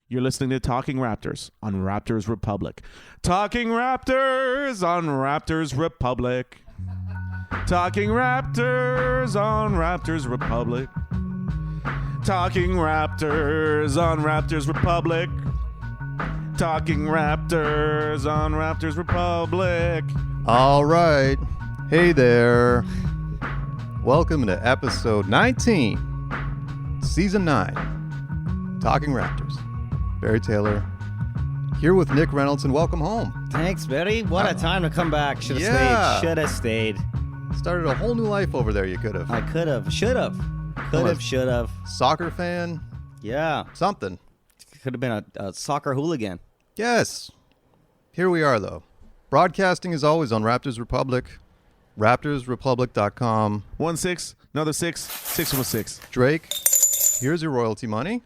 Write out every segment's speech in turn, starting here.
You're listening to Talking Raptors on Raptors Republic. Talking Raptors on Raptors Republic. Talking Raptors on Raptors Republic. Talking Raptors on Raptors Republic. Talking Raptors on Raptors Republic. All right. Hey there. Welcome to episode 19, season 9, Talking Raptors. Barry Taylor here with Nick Reynoldson. Welcome home. Thanks, Barry. What a time to come back. Should have stayed. Should have stayed. Started a whole new life over there. You could have. I could have. Should have. Could have. Should have. Soccer fan. Yeah. Something. Could have been a soccer hooligan. Yes. Here we are, though. Broadcasting is always on Raptors Republic. RaptorsRepublic.com. 1-6, another 6, 616. Drake, here's your royalty money.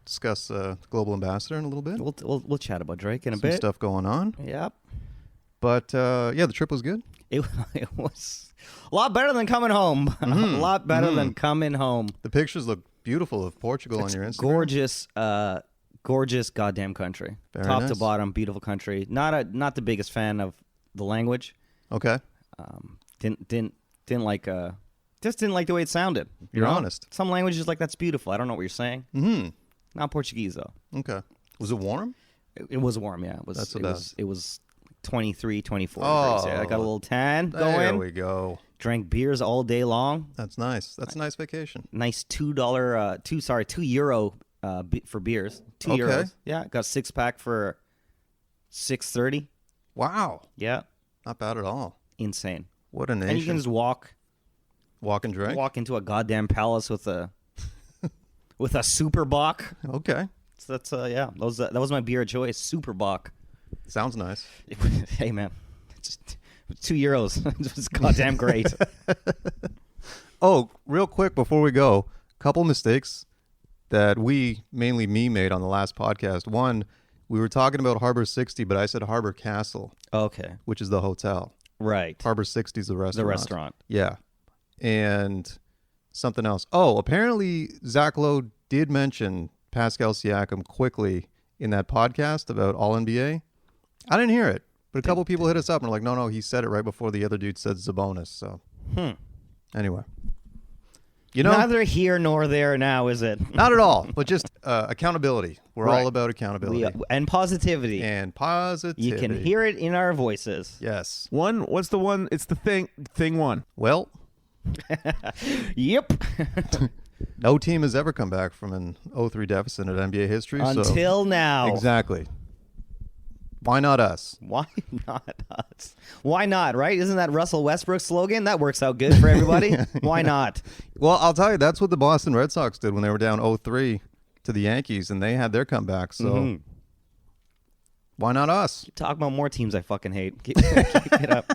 Discuss Global Ambassador in a little bit. We'll chat about Drake in a Some bit. stuff going on. Yep. But, the trip was good. It was a lot better than coming home. Mm-hmm. A lot better than coming home. The pictures look beautiful of Portugal on your Instagram. Gorgeous goddamn country. Very Top nice. to bottom, beautiful country. Not the biggest fan of the language. Okay. Didn't like the way it sounded. You're honest. Some languages like that's beautiful. I don't know what you're saying. Mm-hmm. Not Portuguese though. Okay. Was it warm? It was warm. Yeah, it was. That's it was 23, 24 Oh. degrees. Yeah, I got a little tan There going. we go. Drank beers all day long. That's nice. That's a nice vacation. Nice €2 for beers. €2. Okay. Yeah, got a 6-pack for $6.30. Wow. Yeah, Not bad at all. insane. What a nation. And you can just walk Walk and drink? into a goddamn palace with a Super Bock. Okay. So that's that was my beer of choice, Super Bock. Sounds nice. Hey man, it's €2. It's goddamn great. Oh, real quick before we go, couple mistakes that mainly me, made on the last podcast. One, we were talking about Harbor 60, but I said Harbor Castle, Okay, which is the hotel. right. Harbor 60 is the restaurant. The restaurant. Yeah. And something else. Oh, apparently Zach Lowe did mention Pascal Siakam quickly in that podcast about All-NBA. I didn't hear it, but a couple people hit us up and were like, no, he said it right before the other dude said Sabonis. So anyway. You know, Neither here nor there now, is it? not at all, but just accountability. We're Right. all about accountability. And positivity. And positivity. You can hear it in our voices. Yes. What's the one? It's the thing one. Well, Yep. no team has ever come back from an 0-3 deficit in NBA history. Until now. Exactly. Why not us? Why not us? Why not, right? Isn't that Russell Westbrook's slogan? That works out good for everybody. Why not? Well, I'll tell you, that's what the Boston Red Sox did when they were down 0-3 to the Yankees, and they had their comeback. So why not us? Talk about more teams I fucking hate. Keep it up.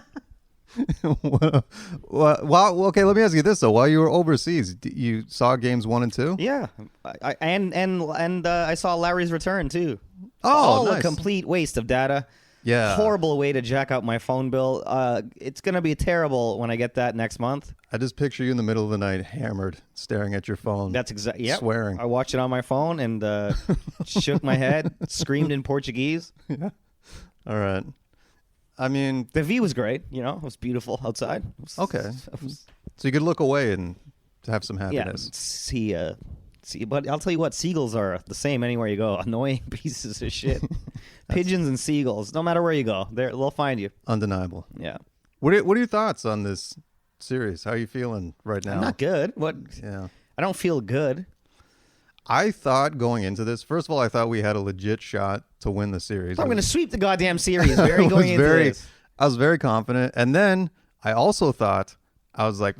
Well, okay, let me ask you this, though. While you were overseas, you saw games 1 and 2? Yeah. And I saw Larry's return, too. Oh, All nice. a complete waste of data. Yeah. Horrible way to jack out my phone bill. It's going to be terrible when I get that next month. I just picture you in the middle of the night, hammered, staring at your phone. That's exactly. Yeah. Swearing. I watched it on my phone and shook my head, screamed in Portuguese. Yeah. All right. I mean, The view was great. You know, it was beautiful outside. okay. So you could look away and have some Yeah. happiness. See, but I'll tell you what, seagulls are the same anywhere you go. Annoying pieces of shit. Pigeons and seagulls, no matter where you go, they'll find you. Undeniable. Yeah. What are your thoughts on this series? How are you feeling right now? I'm not good. What? Yeah. I don't feel good. I thought going into this, first of all, I thought we had a legit shot to win the series. I'm going to sweep the goddamn series. Very going into this. I was very confident. And then I also thought, I was like,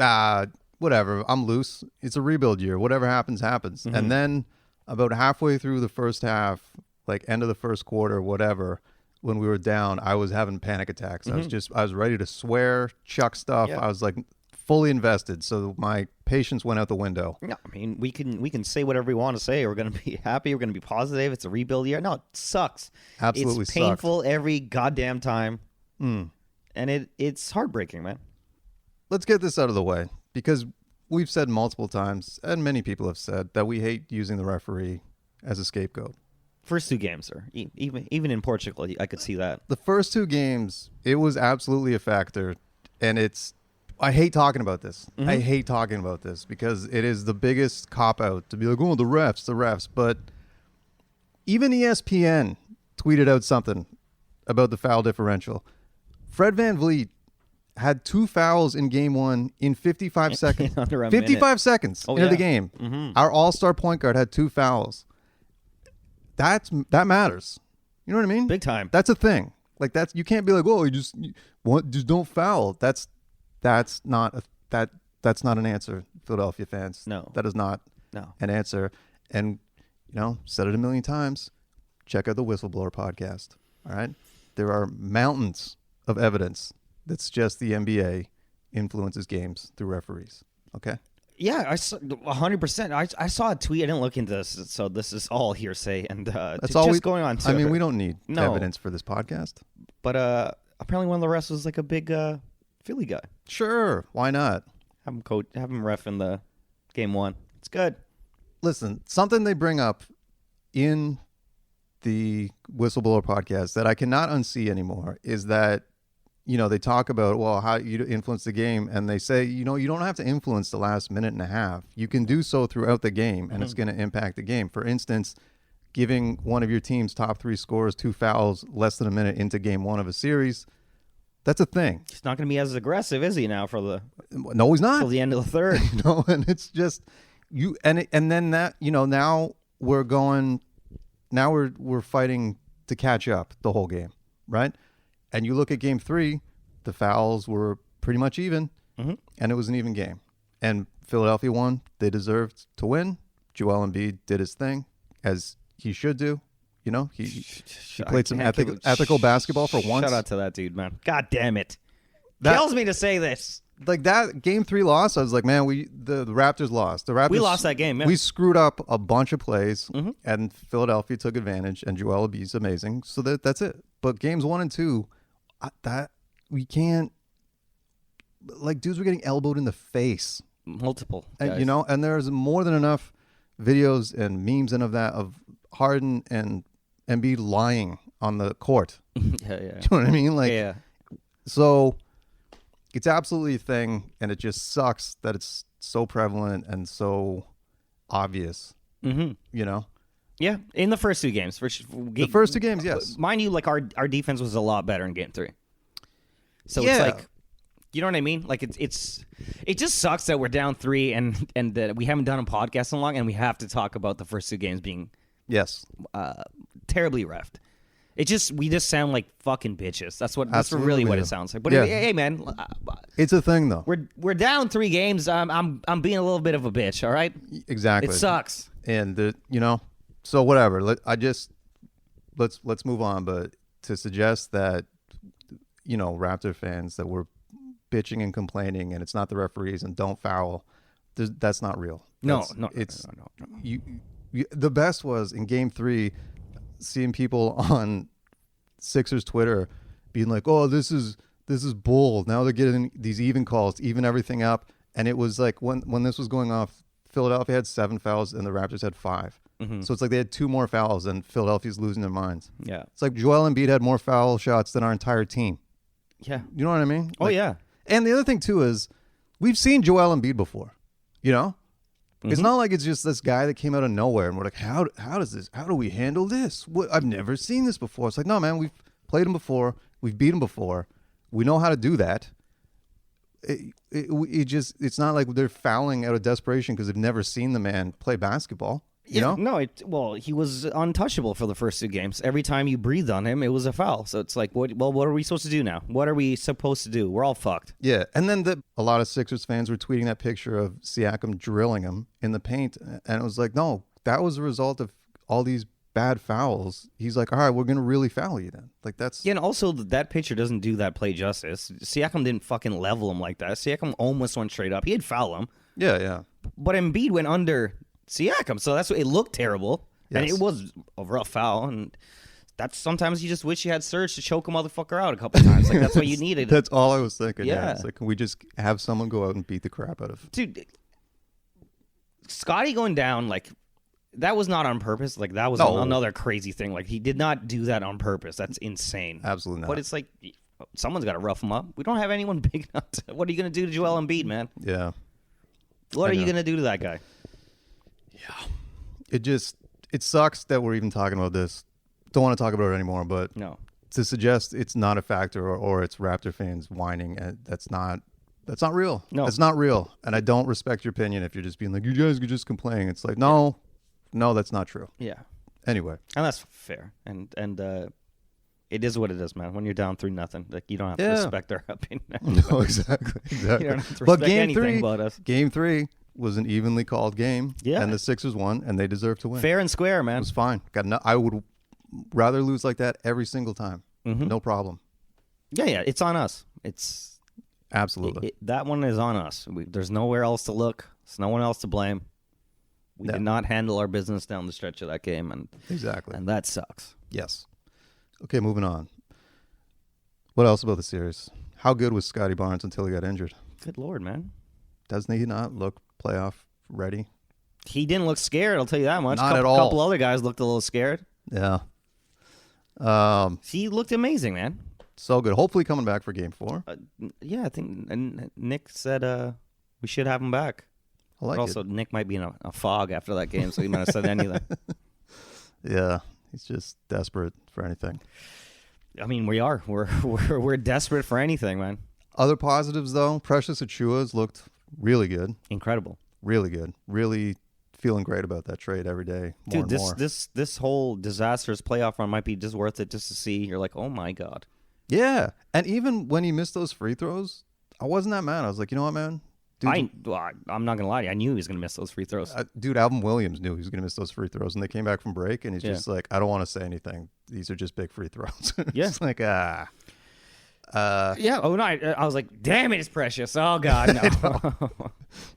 whatever, I'm loose. It's a rebuild year. Whatever happens, happens. Mm-hmm. And then about halfway through the first half, like end of the first quarter, whatever, when we were down, I was having panic attacks. I was ready to swear, chuck stuff. Yeah. I was like fully invested. So my patience went out the window. No, I mean, we can say whatever we want to say. We're going to be happy. We're going to be positive. It's a rebuild year. No, it sucks. Absolutely It's painful every goddamn time. And it's heartbreaking, man. Let's get this out of the way, because we've said multiple times, and many people have said, that we hate using the referee as a scapegoat. First 2 games, or even in Portugal, I could see that. The first 2 games, it was absolutely a factor, and I hate talking about this. I hate talking about this because it is the biggest cop-out to be like, oh, the refs. But even ESPN tweeted out something about the foul differential. Fred VanVleet had 2 fouls in game 1 in 55 seconds. Under a 55 minute. seconds into the game. Our all-star point guard had 2 fouls. That matters. You know what I mean? Big time. That's a thing. Like you can't be like, oh, just don't foul. That's not an answer, Philadelphia fans. No. That is not an answer. And said it a million times. Check out the Whistleblower podcast. All right, there are mountains of evidence that suggests the NBA influences games through referees. Okay. Yeah, I saw 100%. I saw a tweet. I didn't look into this, so this is all hearsay and That's just going on. I mean, we don't need No. evidence for this podcast. But apparently one of the refs was like a big Philly guy. Sure, why not? Have him ref in the game 1. It's good. Listen, something they bring up in the Whistleblower podcast that I cannot unsee anymore is that they talk about, well, how you influence the game, and they say, you don't have to influence the last minute and a half. You can do so throughout the game, and it's going to impact the game. For instance, giving one of your team's top 3 scorers 2 fouls less than a minute into game 1 of a series, that's a thing. He's not going to be as aggressive, is he, now No, he's not. till the end of the third? No, and it's just and then that now we're going. Now we're fighting to catch up the whole game, right? And you look at game 3, the fouls were pretty much even, and it was an even game. And Philadelphia won. They deserved to win. Joel Embiid did his thing, as he should do. He played some ethical basketball for once. Shout out to that dude, man. God damn it. Kills me to say this. Like that game 3 loss, I was like, man, the Raptors lost. We lost that game, yeah. We screwed up a bunch of plays, and Philadelphia took advantage, and Joel Embiid's amazing. So that's it. But games 1 and 2, that we can't. Like, dudes were getting elbowed in the face. Multiple. And, and there's more than enough videos and memes and of Harden and Embiid lying on the court. Yeah. Do you know what I mean? Like, yeah. So it's absolutely a thing, and it just sucks that it's so prevalent and so obvious. Yeah, in the first 2 games. The first 2 games, yes. Mind you, like our defense was a lot better in game 3. So Yeah. it's like, you know what I mean? Like it just sucks that we're down 3 and that we haven't done a podcast in long, and we have to talk about the first 2 games being Yes. terribly reffed. We just sound like fucking bitches. That's Absolutely really what do. it sounds like. But Yeah. hey, man, It's a thing, though. we're down 3 games. I'm being a little bit of a bitch. All right, Exactly. it sucks. And so whatever. Let's move on. But to suggest that Raptor fans that were bitching and complaining, and it's not the referees and don't foul, that's not real. No. The best was in game 3, seeing people on Sixers Twitter being like, "Oh, this is bull." Now they're getting these even calls, even everything up, and it was like when this was going off, Philadelphia had 7 fouls and the Raptors had 5. So it's like they had 2 more fouls, and Philadelphia's losing their minds. Yeah. It's like Joel Embiid had more foul shots than our entire team. Yeah. You know what I mean? Oh, yeah. And the other thing too is we've seen Joel Embiid before. It's not like it's just this guy that came out of nowhere and we're like, how do we handle this? I've never seen this before. It's like, no, man, we've played him before. We've beat him before. We know how to do that. It's not like they're fouling out of desperation because they've never seen the man play basketball. No, he was untouchable for the first 2 games. Every time you breathed on him, it was a foul. So it's like, what are we supposed to do now? What are we supposed to do? We're all fucked. Yeah, and then a lot of Sixers fans were tweeting that picture of Siakam drilling him in the paint, and it was like, no, that was a result of all these bad fouls. He's like, all right, we're gonna really foul you then. Like that's and also that picture doesn't do that play justice. Siakam didn't fucking level him like that. Siakam almost went straight up. He'd foul him. Yeah. But Embiid went under Siakam, so that's what it looked terrible, and Yes. it was a rough foul. And that's sometimes you just wish you had Serge to choke a motherfucker out a couple times. Like that's what you needed. That's all I was thinking. Yeah. It's like, can we just have someone go out and beat the crap out of? Dude, Scotty going down like that was not on purpose. Like, that was No. another crazy thing. Like, he did not do that on purpose. That's insane. Absolutely not. But it's like, someone's got to rough him up. We don't have anyone big enough to, what are you going to do to Joel Embiid, man? Yeah. What I are you know. going to do to that guy? It sucks that we're even talking about this. Don't want to talk about it anymore, but No. to suggest it's not a factor or it's Raptor fans whining, that's not real. No. That's not real. And I don't respect your opinion if you're just being like, you guys are just complaining. It's like, no, that's not true. Yeah. Anyway. And that's fair. And it is what it is, man. When you're down 3-0, like, you don't have to Yeah. respect their opinion. No, exactly. You don't have to But respect anything about us. game 3 was an evenly called game. Yeah. And the Sixers won, and they deserved to win. Fair and square, It man. was fine. I would rather lose like that every single time. Mhm. No problem. Yeah. It's on us. It's Absolutely. that one is on us. There's nowhere else to look. There's no one else to blame. We No. did not handle our business down the stretch of that game, Exactly. and that sucks. Yes. Okay, moving on. What else about the series? How good was Scotty Barnes until he got injured? Good Lord, man. Doesn't he not look playoff ready? He didn't look scared, I'll tell you that much. Not at all. A couple other guys looked a little scared. Yeah. He looked amazing, man. So good. Hopefully coming back for game 4. Yeah, I think and Nick said we should have him back. I like But also, it. Nick might be in a fog after that game, so he might have said anything. Yeah. He's just desperate for anything. I mean, we are. We're desperate for anything, man. Other positives, though, Precious Achua's looked really good. Incredible. Really good. Really feeling great about that trade every day. More Dude, and more. this whole disastrous playoff run might be just worth it just to see. You're like, oh my God. Yeah. And even when he missed those free throws, I wasn't that mad. I was like, you know what, man? Dude, I'm not gonna lie to you. I knew he was gonna miss those free throws. Dude, Alvin Williams knew he was going to miss those free throws, and they came back from break, and he's Yeah. just like, I don't want to say anything. These are just big free throws. Yeah. It's like, Yeah. Oh no. I was like, damn it, it's Precious. Oh God, no.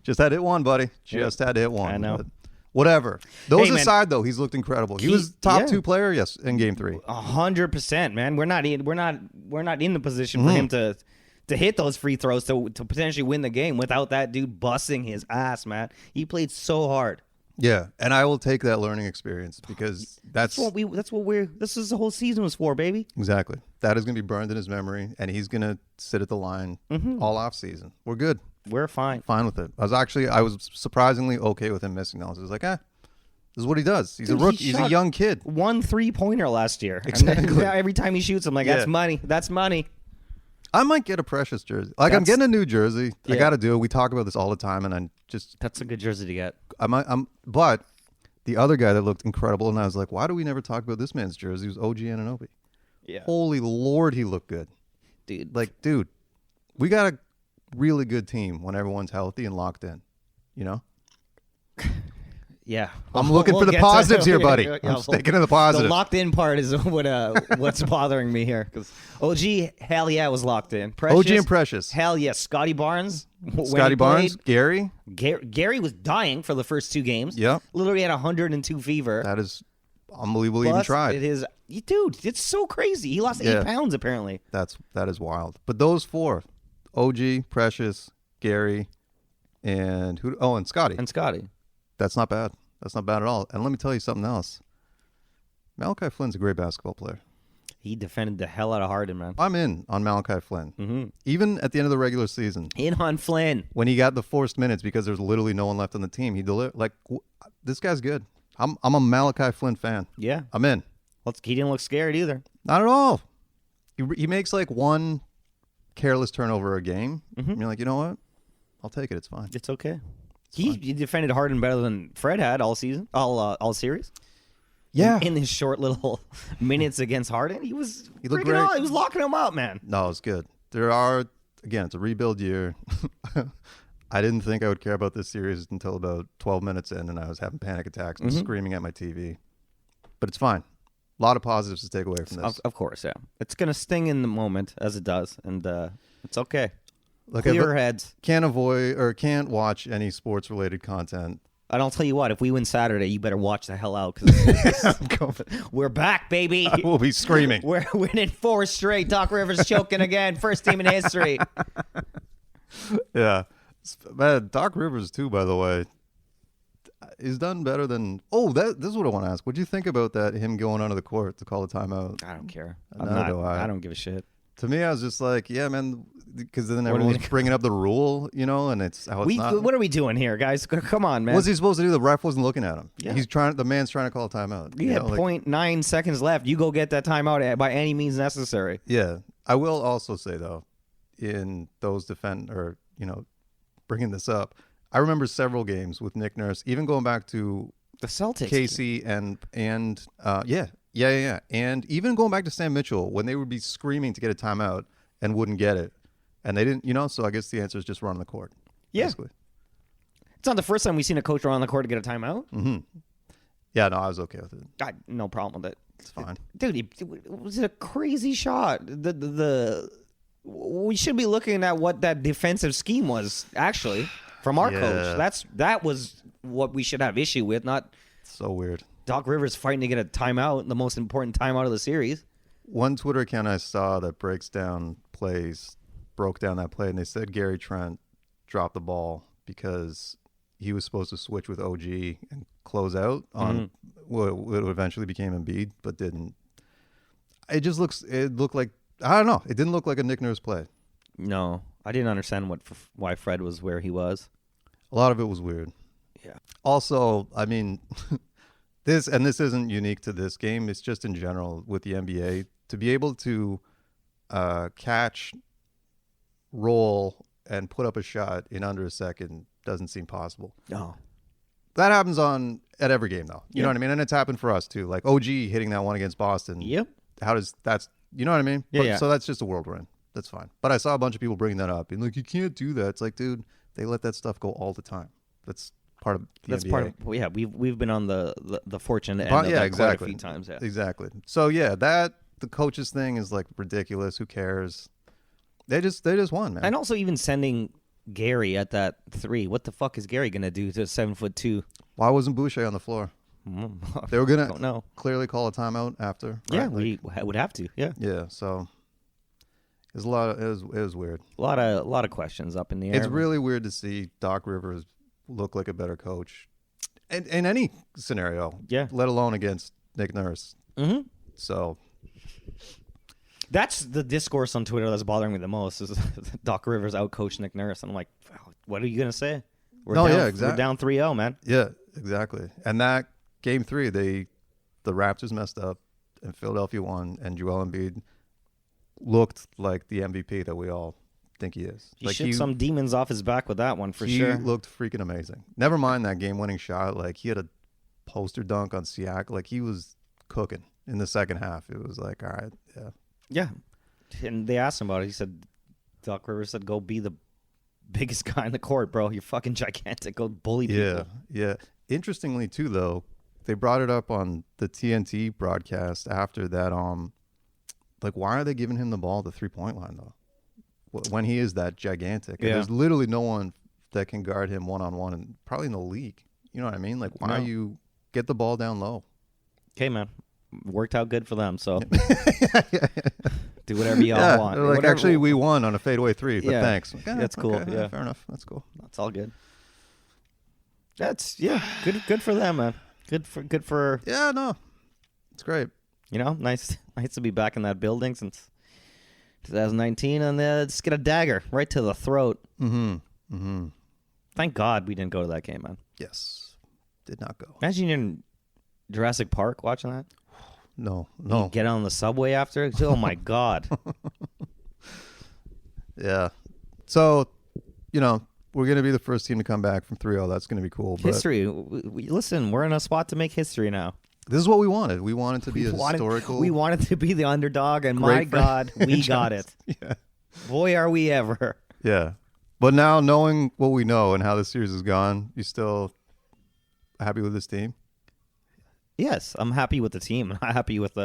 just had to hit one, buddy. Just had to hit one. I know. But whatever. Those Hey, man. aside, though, he's looked incredible. He was top yeah. 2 player, yes, in game 3. 100%, man. We're not in the position for him to hit those free throws to potentially win the game without that dude busting his ass, man. He played so hard. Yeah, and I will take that learning experience because that's This is the whole season was for, baby. exactly. That is going to be burned in his memory, and he's going to sit at the line Mm-hmm. all off season. We're good. We're fine. Fine with it. I was surprisingly okay with him missing those. I was like, this is what he does. He's Dude, a he rookie. He's a shot young kid. 1 3-pointer last year. And Exactly. then every time he shoots, I'm like, that's Yeah. money. That's money. I might get a Precious jersey. Like, I'm That's- getting a new jersey. I Yeah. got to do it. We talk about this all the time, and That's a good jersey to get. but the other guy that looked incredible, and I was like, why do we never talk about this man's jersey? Was OG Anunoby. Yeah. Holy Lord, he looked good. Dude. Like, dude, we got a really good team when everyone's healthy and locked in. You know? Yeah. I'm looking for the get positives here, buddy. Yeah, I'm sticking to the positives. The locked in part is what's bothering me here. Because OG, hell yeah, was locked in. Precious, OG and Precious. Hell yeah. Scotty Barnes. when Scotty he Barnes, played, Gary. Gary was dying for the first 2 games. Yep. Literally had 102 fever. That is unbelievable. He even Plus, tried. Dude, it's so crazy. He lost 8 pounds apparently. That is wild. But those 4, OG, Precious, Gary, and who? Oh, and Scotty. And Scotty. That's not bad. That's not bad at all. And let me tell you something else. Malachi Flynn's a great basketball player. He defended the hell out of Harden, man. I'm in on Malachi Flynn. Mm-hmm. Even at the end of the regular season, In on Flynn. when he got the forced minutes because there's literally no one left on the team, he delivered. Like, this guy's good. I'm a Malachi Flynn fan. Yeah. I'm in. He didn't look scared either. Not at all. He makes like one careless turnover a game. Mm-hmm. And you're like, you know what? I'll take it. It's fine. It's okay. He defended Harden better than Fred had all season, all series. Yeah. In his short little minutes against Harden, he was looked freaking great. out. He was locking him up, man. No, it's good. Again, it's a rebuild year. I didn't think I would care about this series until about 12 minutes in, and I was having panic attacks and screaming at my TV. But it's fine. A lot of positives to take away from this. Of course, yeah. It's gonna sting in the moment as it does, and it's okay. Look, Clear heads. Can't avoid or can't watch any sports related content. And I'll tell you what, if we win Saturday, you better watch the hell out because we're back, baby. I will be screaming. We're winning 4 straight. Doc Rivers choking again. First team in history. Yeah. Man, Doc Rivers too, by the way. he's done better than. Oh, this is what I want to ask. What'd you think about that? Him going onto the court to call a timeout. I don't care. I don't give a shit. To me, I was just like, yeah, man, because then everyone's bringing up the rule, and it's how it's not. What are we doing here, guys? Come on, man. What's he supposed to do? The ref wasn't looking at him. Yeah. The man's trying to call a timeout. You had 0.9 seconds left. You go get that timeout by any means necessary. Yeah. I will also say, though, in those bringing this up, I remember several games with Nick Nurse, even going back to the Celtics, Casey and and even going back to Sam Mitchell when they would be screaming to get a timeout and wouldn't get it, and they didn't. So I guess the answer is just run on the court. Yeah, basically. It's not the first time we've seen a coach run on the court to get a timeout. Mm-hmm. Yeah, no, I was okay with it. No problem with it. It's fine, dude. It was a crazy shot. We should be looking at what that defensive scheme was actually from our coach. That was what we should have issue with, not so weird. Doc Rivers fighting to get a timeout, the most important timeout of the series. One Twitter account I saw that broke down that play, and they said Gary Trent dropped the ball because he was supposed to switch with OG and close out on what eventually became Embiid, but didn't. It looked like, I don't know. It didn't look like a Nick Nurse play. No, I didn't understand why Fred was where he was. A lot of it was weird. Yeah. Also, I mean, this isn't unique to this game. It's just in general with the NBA to be able to catch, roll, and put up a shot in under a second doesn't seem possible. No. That happens at every game, though. You know what I mean? And it's happened for us, too. Like OG hitting that one against Boston. Yep. You know what I mean? Yeah. So that's just the world we're in. That's fine. But I saw a bunch of people bringing that up. And like, you can't do that. It's like, dude, they let that stuff go all the time. That's part of the NBA. Part of, yeah, we've been on the fortunate end of that quite a few times. Yeah. Exactly. So, yeah, the coaches thing is like ridiculous. Who cares? They just won, man. And also even sending Gary at that 3. What the fuck is Gary going to do to 7'2"? Why wasn't Boucher on the floor? They were going to clearly call a timeout after. Yeah, right? we would have to. Yeah. Yeah, so it was weird. A lot of questions up in the air. It's really weird to see Doc Rivers look like a better coach in any scenario. Yeah. Let alone against Nick Nurse. Mm-hmm. So that's the discourse on Twitter that's bothering me the most is Doc Rivers outcoached Nick Nurse. And I'm like, what are you going to say? We're down 3-0, man. Yeah, exactly. And that game 3, the Raptors messed up and Philadelphia won, and Joel Embiid looked like the MVP that we all think he is. He shook some demons off his back with that one for sure. He looked freaking amazing. Never mind that game-winning shot. Like, he had a poster dunk on Siak. Like, he was cooking in the second half. It was like, all right, yeah. Yeah. And they asked him about it. He said, Doc Rivers said, go be the biggest guy in the court, bro. You're fucking gigantic. Go bully people. Yeah. Interestingly, too, though, they brought it up on the TNT broadcast after that. Like, why are they giving him the ball at the 3-point line, though? When he is that gigantic. Yeah. And there's literally no one that can guard him one-on-one, and probably in the league. You know what I mean? Like, why don't you get the ball down low? Okay, man. Worked out good for them, so do whatever y'all want. Like, actually, we won on a fadeaway 3, but thanks. Okay, that's cool. Okay, yeah, fair enough. That's cool. That's all good. That's good for them, man. Good for. Yeah, no, it's great. Nice to be back in that building since 2019, and just get a dagger right to the throat. Mm-hmm. Thank God we didn't go to that game, man. Yes, did not go. Imagine you're in Jurassic Park watching that. No. You get on the subway after. Oh my God. Yeah. So, we're going to be the first team to come back from 3-0. That's going to be cool. History. Listen, we're in a spot to make history now. This is what we wanted. We wanted to be historical. We wanted to be the underdog, and my God, we got it. Yeah. Boy, are we ever. Yeah. But now, knowing what we know and how this series has gone, you still happy with this team? Yes, I'm happy with the team. I'm happy with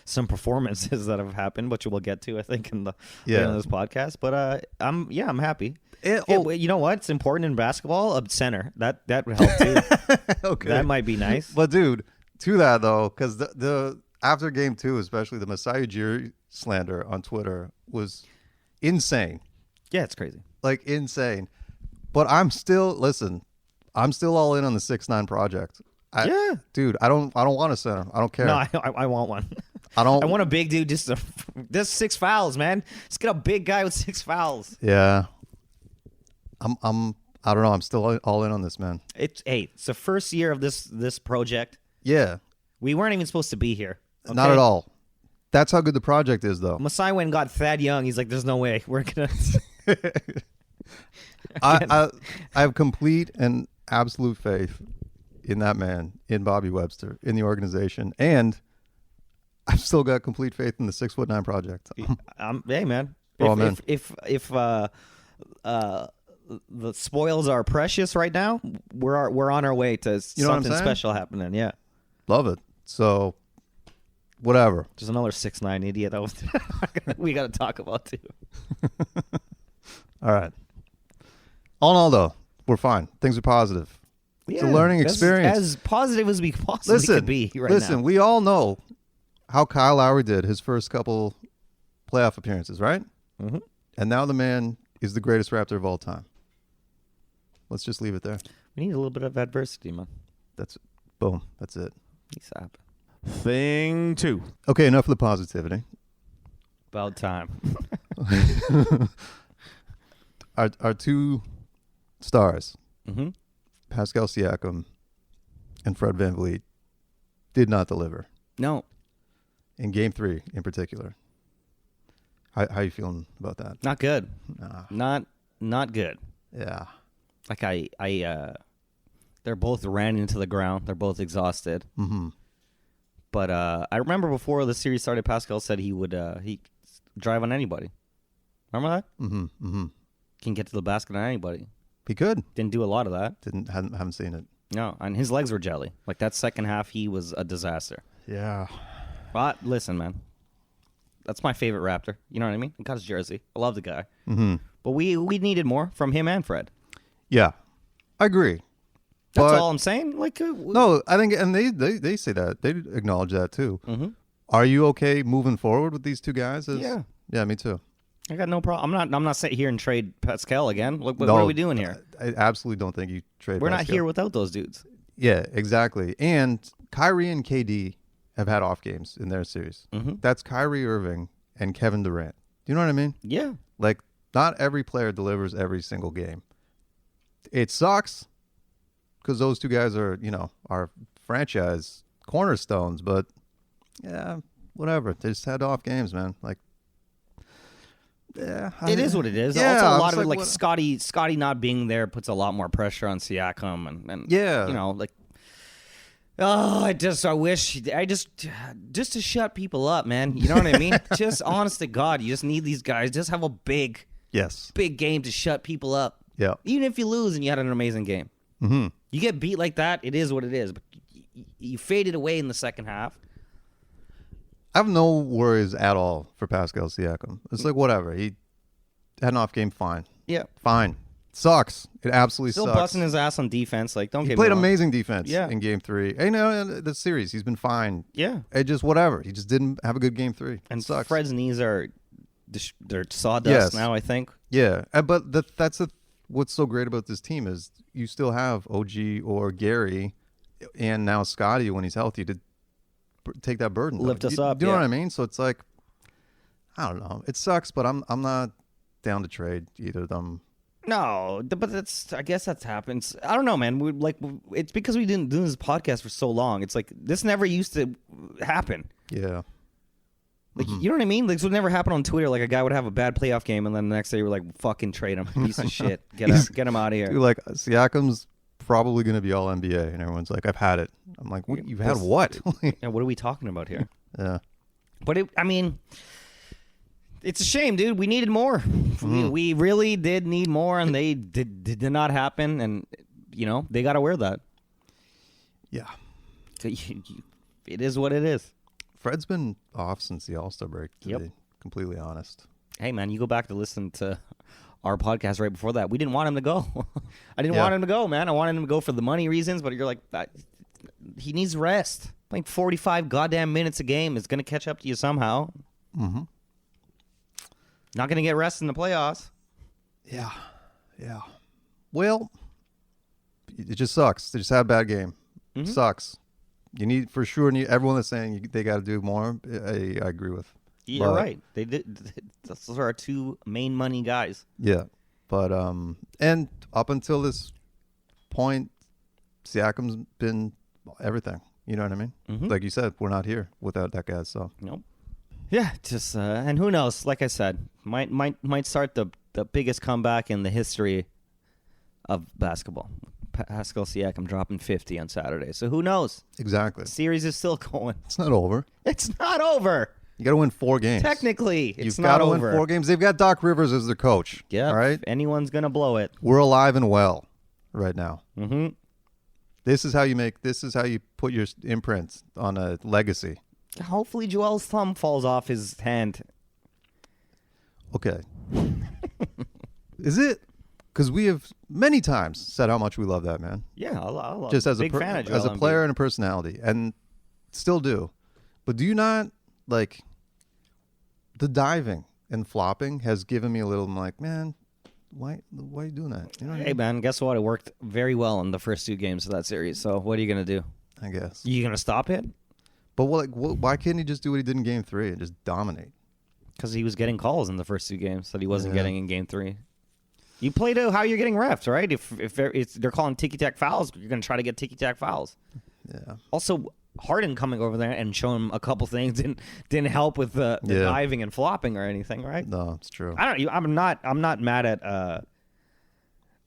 some performances that have happened, which we'll get to, I think, in this podcast. But I'm happy. You know what? It's important in basketball. A center that would help too. Okay, that might be nice. But dude, to that though, because the after game 2, especially the Masai Ujiri slander on Twitter was insane. Yeah, it's crazy. Like insane. But I'm I'm still all in on the 6'9" project. Yeah. Dude, I don't want a center. I don't care. No, I want one. I don't. I want a big dude. Just 6 fouls, man. Let's get a big guy with 6 fouls. Yeah. I don't know. I'm still all in on this, man. It's the first year of this project. Yeah. We weren't even supposed to be here. Okay? Not at all. That's how good the project is, though. Masai went and got Thad Young. He's like, there's no way we're gonna. I have complete and absolute faith in that man, in Bobby Webster, in the organization, and I've still got complete faith in the 6'9" project. Hey, man. Man. If the spoils are precious right now, we're on our way to something special happening. Yeah, love it. So, whatever. There's another 6'9" idiot we got to talk about too. All right. All in all, though, we're fine. Things are positive. It's a learning experience. As positive as we possibly could be right now. Listen, we all know how Kyle Lowry did his first couple playoff appearances, right? Mm-hmm. And now the man is the greatest Raptor of all time. Let's just leave it there. We need a little bit of adversity, man. Boom. That's it. Needs to happen. Thing 2. Okay, enough of the positivity. About time. Our 2 stars, Mm-hmm. Pascal Siakam and Fred VanVleet, did not deliver. No. In Game 3, in particular. How are you feeling about that? Not good. Nah. Not good. Yeah. Like they're both ran into the ground. They're both exhausted. Mm-hmm. But I remember before the series started, Pascal said he would he drive on anybody. Remember that? Mm-hmm. Mm-hmm. Can get to the basket on anybody. He could. Didn't do a lot of that. Haven't seen it. No, and his legs were jelly. Like that second half, he was a disaster. Yeah. But listen, man, that's my favorite Raptor. You know what I mean? He got his jersey. I love the guy. Mm-hmm. But we needed more from him and Fred. Yeah, I agree. That's all I'm saying. Like no, I think, and they say that, they acknowledge that too. Mm-hmm. Are you okay moving forward with these 2 guys? Yeah. Yeah, me too. I got no problem. I'm not sitting here and trade Pascal again. What are we doing here? I absolutely don't think you trade. We're Pascal. not here without those dudes. Yeah, exactly. And Kyrie and KD have had off games in their series. Mm-hmm. That's Kyrie Irving and Kevin Durant. Do you know what I mean? Yeah. Like, not every player delivers every single game. It sucks because those 2 guys are, our franchise cornerstones. But yeah, whatever. They just had off games, man. Like. Yeah, it is what it is. Yeah, also, a lot of it, like Scotty not being there puts a lot more pressure on Siakam, and yeah, like, I wish just to shut people up, man. You know what I mean? Just honest to God, you just need these guys. Just have a big game to shut people up. Yeah, even if you lose and you had an amazing game, you get beat like that. It is what it is. But you faded away in the second half. I have no worries at all for Pascal Siakam. It's like, whatever. He had an off game, fine. Yeah. Fine. Sucks. It absolutely Still sucks. busting his ass on defense. Like, don't get me wrong. He played wrong. amazing defense in Game 3. And, the series, he's been fine. Yeah. It just, whatever. He just didn't have a good Game 3. And sucks. Fred's knees they're sawdust now, I think. Yeah. But what's so great about this team is you still have OG or Gary and now Scotty when he's healthy to take that burden. Lift us up. Do you know what I mean? So it's like, I don't know. It sucks, but I'm not down to trade either of them. No, but I guess that's happens. I don't know, man. It's because we didn't do this podcast for so long. It's like this never used to happen. Yeah. Like, you know what I mean? Like, this would never happen on Twitter. Like, a guy would have a bad playoff game, and then the next day we're like, fucking trade him. Piece of shit. Get him out of here. Dude, like, Siakam's probably going to be all NBA, and everyone's like, I've had it. I'm like, you've had what? Yeah, what are we talking about here? Yeah. But, it's a shame, dude. We needed more. We really did need more, and they did not happen, and, they got to wear that. Yeah. It is what it is. Fred's been off since the All-Star break, to be completely honest. Hey, man, you go back to listen to our podcast right before that. We didn't want him to go. I didn't want him to go, man. I wanted him to go for the money reasons, but you're like, he needs rest. Playing 45 goddamn minutes a game is going to catch up to you somehow. Mm-hmm. Not going to get rest in the playoffs. Yeah. Yeah. Well, it just sucks. They just had a bad game. Sucks. You need for sure. Everyone that's saying they got to do more. I agree with. You're right. They did. Those are our two main money guys. Yeah, but and up until this point, Siakam's been everything. You know what I mean? Like you said, we're not here without that guy. So nope. Yeah, just and who knows? Like I said, might start the biggest comeback in the history of basketball. Pascal Siakam dropping 50 on Saturday. So who knows? Exactly. The series is still going. It's not over. It's not over. You got to win 4 games. Technically, it's You've not got to over. win 4 games. They've got Doc Rivers as their coach. Yeah. All right. If anyone's gonna blow it. We're alive and well right now. Mm-hmm. This is how you put your imprint on a legacy. Hopefully, Joel's thumb falls off his hand. Okay. Is it? Because we have many times said how much we love that man. Yeah, I love just as big fan of Joel as a Embiid. player and a personality, and still do. But do you not like the diving and flopping has given me a little? I'm like, man, why are you doing that? You know what I Hey mean? man, guess what? It worked very well in the first 2 games of that series. So what are you gonna do? I guess. You gonna stop it? But why can't he just do what he did in Game 3 and just dominate? Because he was getting calls in the first 2 games that he wasn't getting in Game 3. You play to how you're getting refs, right? If they're calling ticky-tack fouls, you're going to try to get ticky-tack fouls. Yeah. Also, Harden coming over there and showing him a couple things didn't help with the diving and flopping or anything, right? No, it's true. I'm not mad at.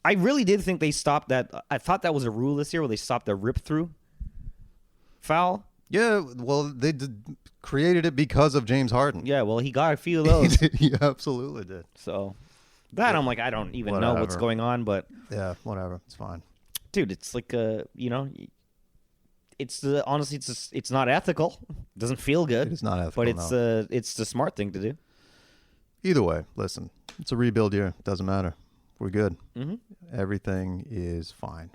I really did think they stopped that. I thought that was a rule this year where they stopped the rip-through foul. Yeah, well, they created it because of James Harden. Yeah, well, he got a few of those. He absolutely did. So that I'm like, I don't even know what's going on, but yeah, whatever, it's fine, dude. It's like honestly, it's not ethical. It doesn't feel good. It's not ethical, but it's the smart thing to do. Either way, listen, it's a rebuild year. Doesn't matter. We're good. Mm-hmm. Everything is fine.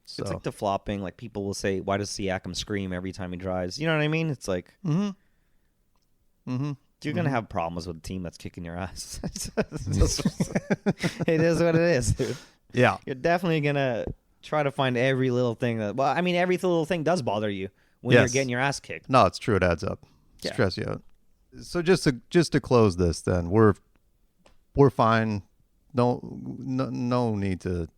So. It's like the flopping. Like people will say, "Why does Siakam scream every time he drives?" You know what I mean? It's like, you're gonna have problems with a team that's kicking your ass. It is what it is, dude. Yeah, you're definitely gonna try to find every little thing that. Well, I mean, every little thing does bother you when you're getting your ass kicked. No, it's true. It adds up. Stress you out. So just to close this, then we're fine. No need to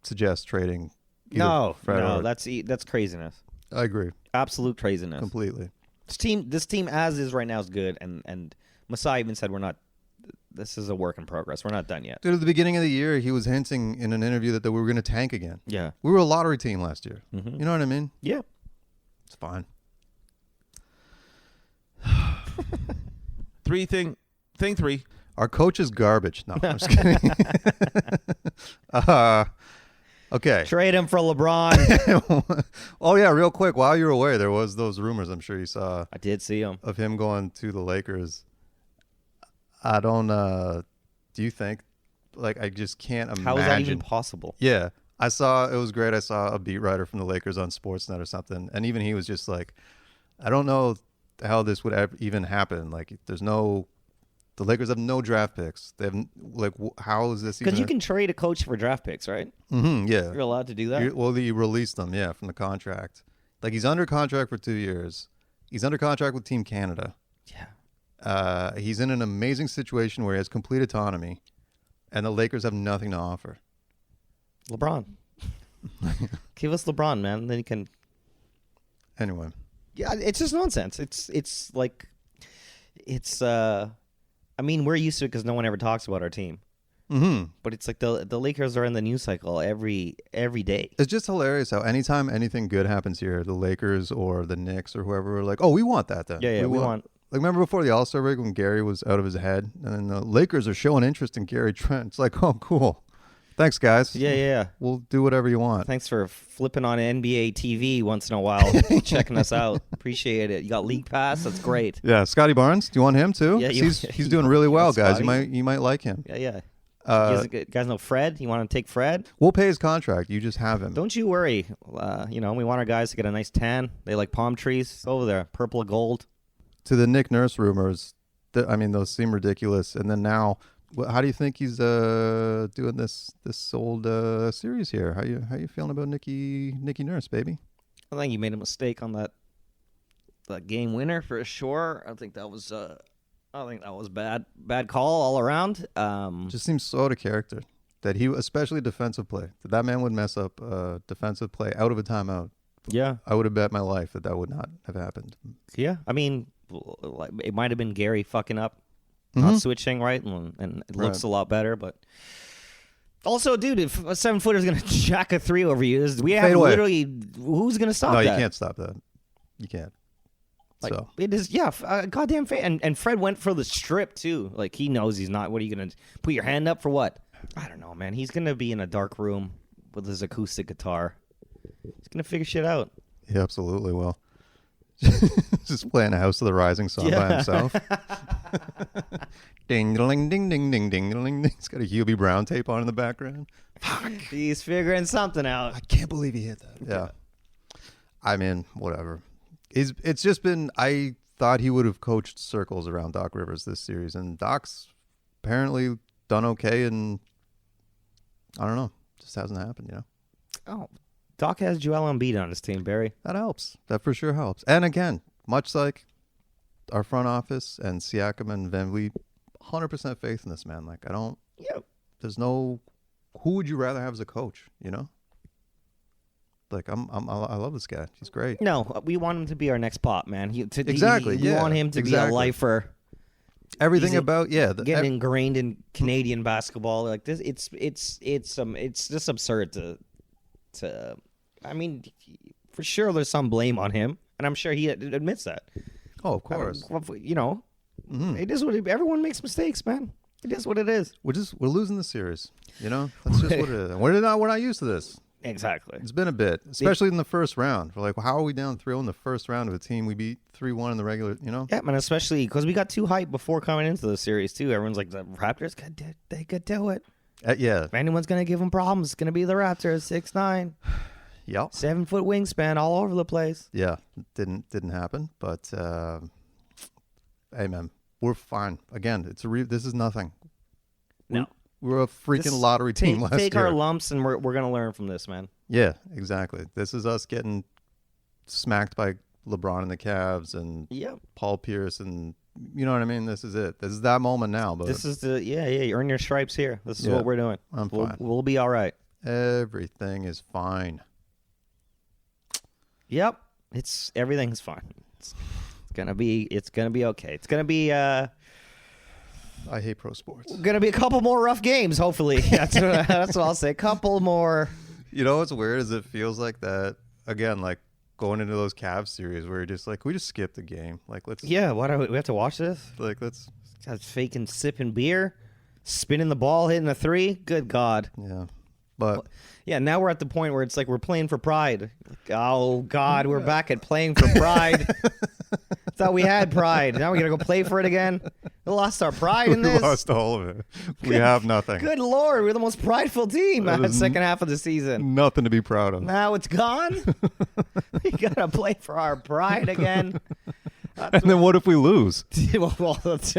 suggest trading. No, that's craziness. I agree. Absolute craziness. Completely. This team as is right now is good, and Masai even said we're not. This is a work in progress. We're not done yet. Dude, at the beginning of the year, he was hinting in an interview that we were going to tank again. Yeah, we were a lottery team last year. Mm-hmm. You know what I mean? Yeah, it's fine. Thing 3. Our coach is garbage. No, I'm just kidding. Okay. Trade him for LeBron. Oh, yeah, real quick. While you were away, there was those rumors, I'm sure you saw. I did see them. Of him going to the Lakers. I don't, do you think, like, I just can't imagine. How is that even possible? Yeah. It was great. I saw a beat writer from the Lakers on Sportsnet or something. And even he was just like, I don't know how this would ever even happen. Like, the Lakers have no draft picks. They have how is this? Because you can trade a coach for draft picks, right? Mm-hmm, yeah, you're allowed to do that. He released them, from the contract. Like he's under contract for 2 years. He's under contract with Team Canada. Yeah. He's in an amazing situation where he has complete autonomy, and the Lakers have nothing to offer. LeBron, give us LeBron, man. Then he can. Anyway. Yeah, it's just nonsense. It's like, I mean, we're used to it because no one ever talks about our team. Mm-hmm. But it's like the Lakers are in the news cycle every day. It's just hilarious how anytime anything good happens here, the Lakers or the Knicks or whoever are like, oh, we want that then. Yeah, we want. Like, remember before the All-Star break when Gary was out of his head? And then the Lakers are showing interest in Gary Trent. It's like, oh, cool. Thanks, guys. Yeah. We'll do whatever you want. Thanks for flipping on NBA TV once in a while, checking us out. Appreciate it. You got League Pass. That's great. Yeah, Scotty Barnes. Do you want him too? Yeah, he's doing really well, guys. Scotty. You might like him. Yeah. You guys know Fred? You want to take Fred? We'll pay his contract. You just have him. Don't you worry. We want our guys to get a nice tan. They like palm trees over there, purple and gold. To the Nick Nurse rumors, those seem ridiculous. And then now Well, how do you think he's doing this old series here? How you feeling about Nicky Nurse, baby? I think he made a mistake on that game winner for sure. I think that was bad call all around. Just seems so out of character that he, especially defensive play, that man would mess up defensive play out of a timeout. Yeah, I would have bet my life that would not have happened. Yeah, I mean, it might have been Gary fucking up, not switching right, and it looks a lot better. But also, dude, if a 7-footer is gonna jack a 3 over you, we have literally who's gonna stop that? No, you can't stop that. You can't. Like, so it is, goddamn fan. And Fred went for the strip too. Like he knows he's not. What are you gonna put your hand up for? What? I don't know, man. He's gonna be in a dark room with his acoustic guitar. He's gonna figure shit out. He absolutely will. Just playing a House of the Rising song by himself. Ding ding ding ding ding ding ding. He's got a Hubie Brown tape on in the background. Fuck. He's figuring something out. I can't believe he hit that. Yeah. I mean, whatever. It's just been. I thought he would have coached circles around Doc Rivers this series, and Doc's apparently done okay, and I don't know, just hasn't happened, you know. Oh, Doc has Joel Embiid on his team, Barry. That helps. That for sure helps. And again, much like our front office and Siakam and VanVleet, 100% faith in this man. Like I don't. Yep. There's no. Who would you rather have as a coach? You know. Like I love this guy. He's great. No, we want him to be our next Pop, man. Exactly. We want him to be a lifer. Everything about getting ingrained in Canadian basketball like this. It's just absurd to. I mean, for sure, there's some blame on him, and I'm sure he admits that. Oh, of course. You know, it is what everyone makes mistakes, man. It is what it is. We're losing the series. You know, that's just what it is. We're not used to this. Exactly. It's been a bit, especially in the first round. We're like, well, how are we down 3-0 in the first round of a team we beat 3-1 in the regular, you know? Yeah, man, especially because we got too hyped before coming into the series, too. Everyone's like, the Raptors, they could do it. Yeah. If anyone's going to give them problems, it's going to be the Raptors, 6'9". Yep. 7-foot wingspan all over the place. Yeah, didn't happen. But, hey, man, we're fine. Again, this is nothing. No. We're a freaking lottery team last year. Take our lumps, and we're going to learn from this, man. Yeah, exactly. This is us getting smacked by LeBron and the Cavs and Paul Pierce, and you know what I mean? This is it. This is that moment now. But this is you earn your stripes here. This is what we're doing. I'm fine. We'll be all right. Everything is fine. Yep. Everything is fine. It's gonna be okay. It's gonna be I hate pro sports. Going to be a couple more rough games, hopefully. That's what I'll say. A couple more. You know what's weird is it feels like that, again, like going into those Cavs series where you're just like, we just skip the game. Like, let's. Yeah, why do we have to watch this? Like, let's. Guys faking sipping beer, spinning the ball, hitting a 3. Good God. Yeah. But. Yeah, now we're at the point where it's like we're playing for pride. Oh, God, we're back at playing for pride. Thought we had pride. Now we got to go play for it again. We lost our pride in this. We lost all of it. We have nothing. Good Lord, we're the most prideful team in the second half of the season. Nothing to be proud of. Now it's gone. We got to play for our pride again. And then what if we lose? Well, it's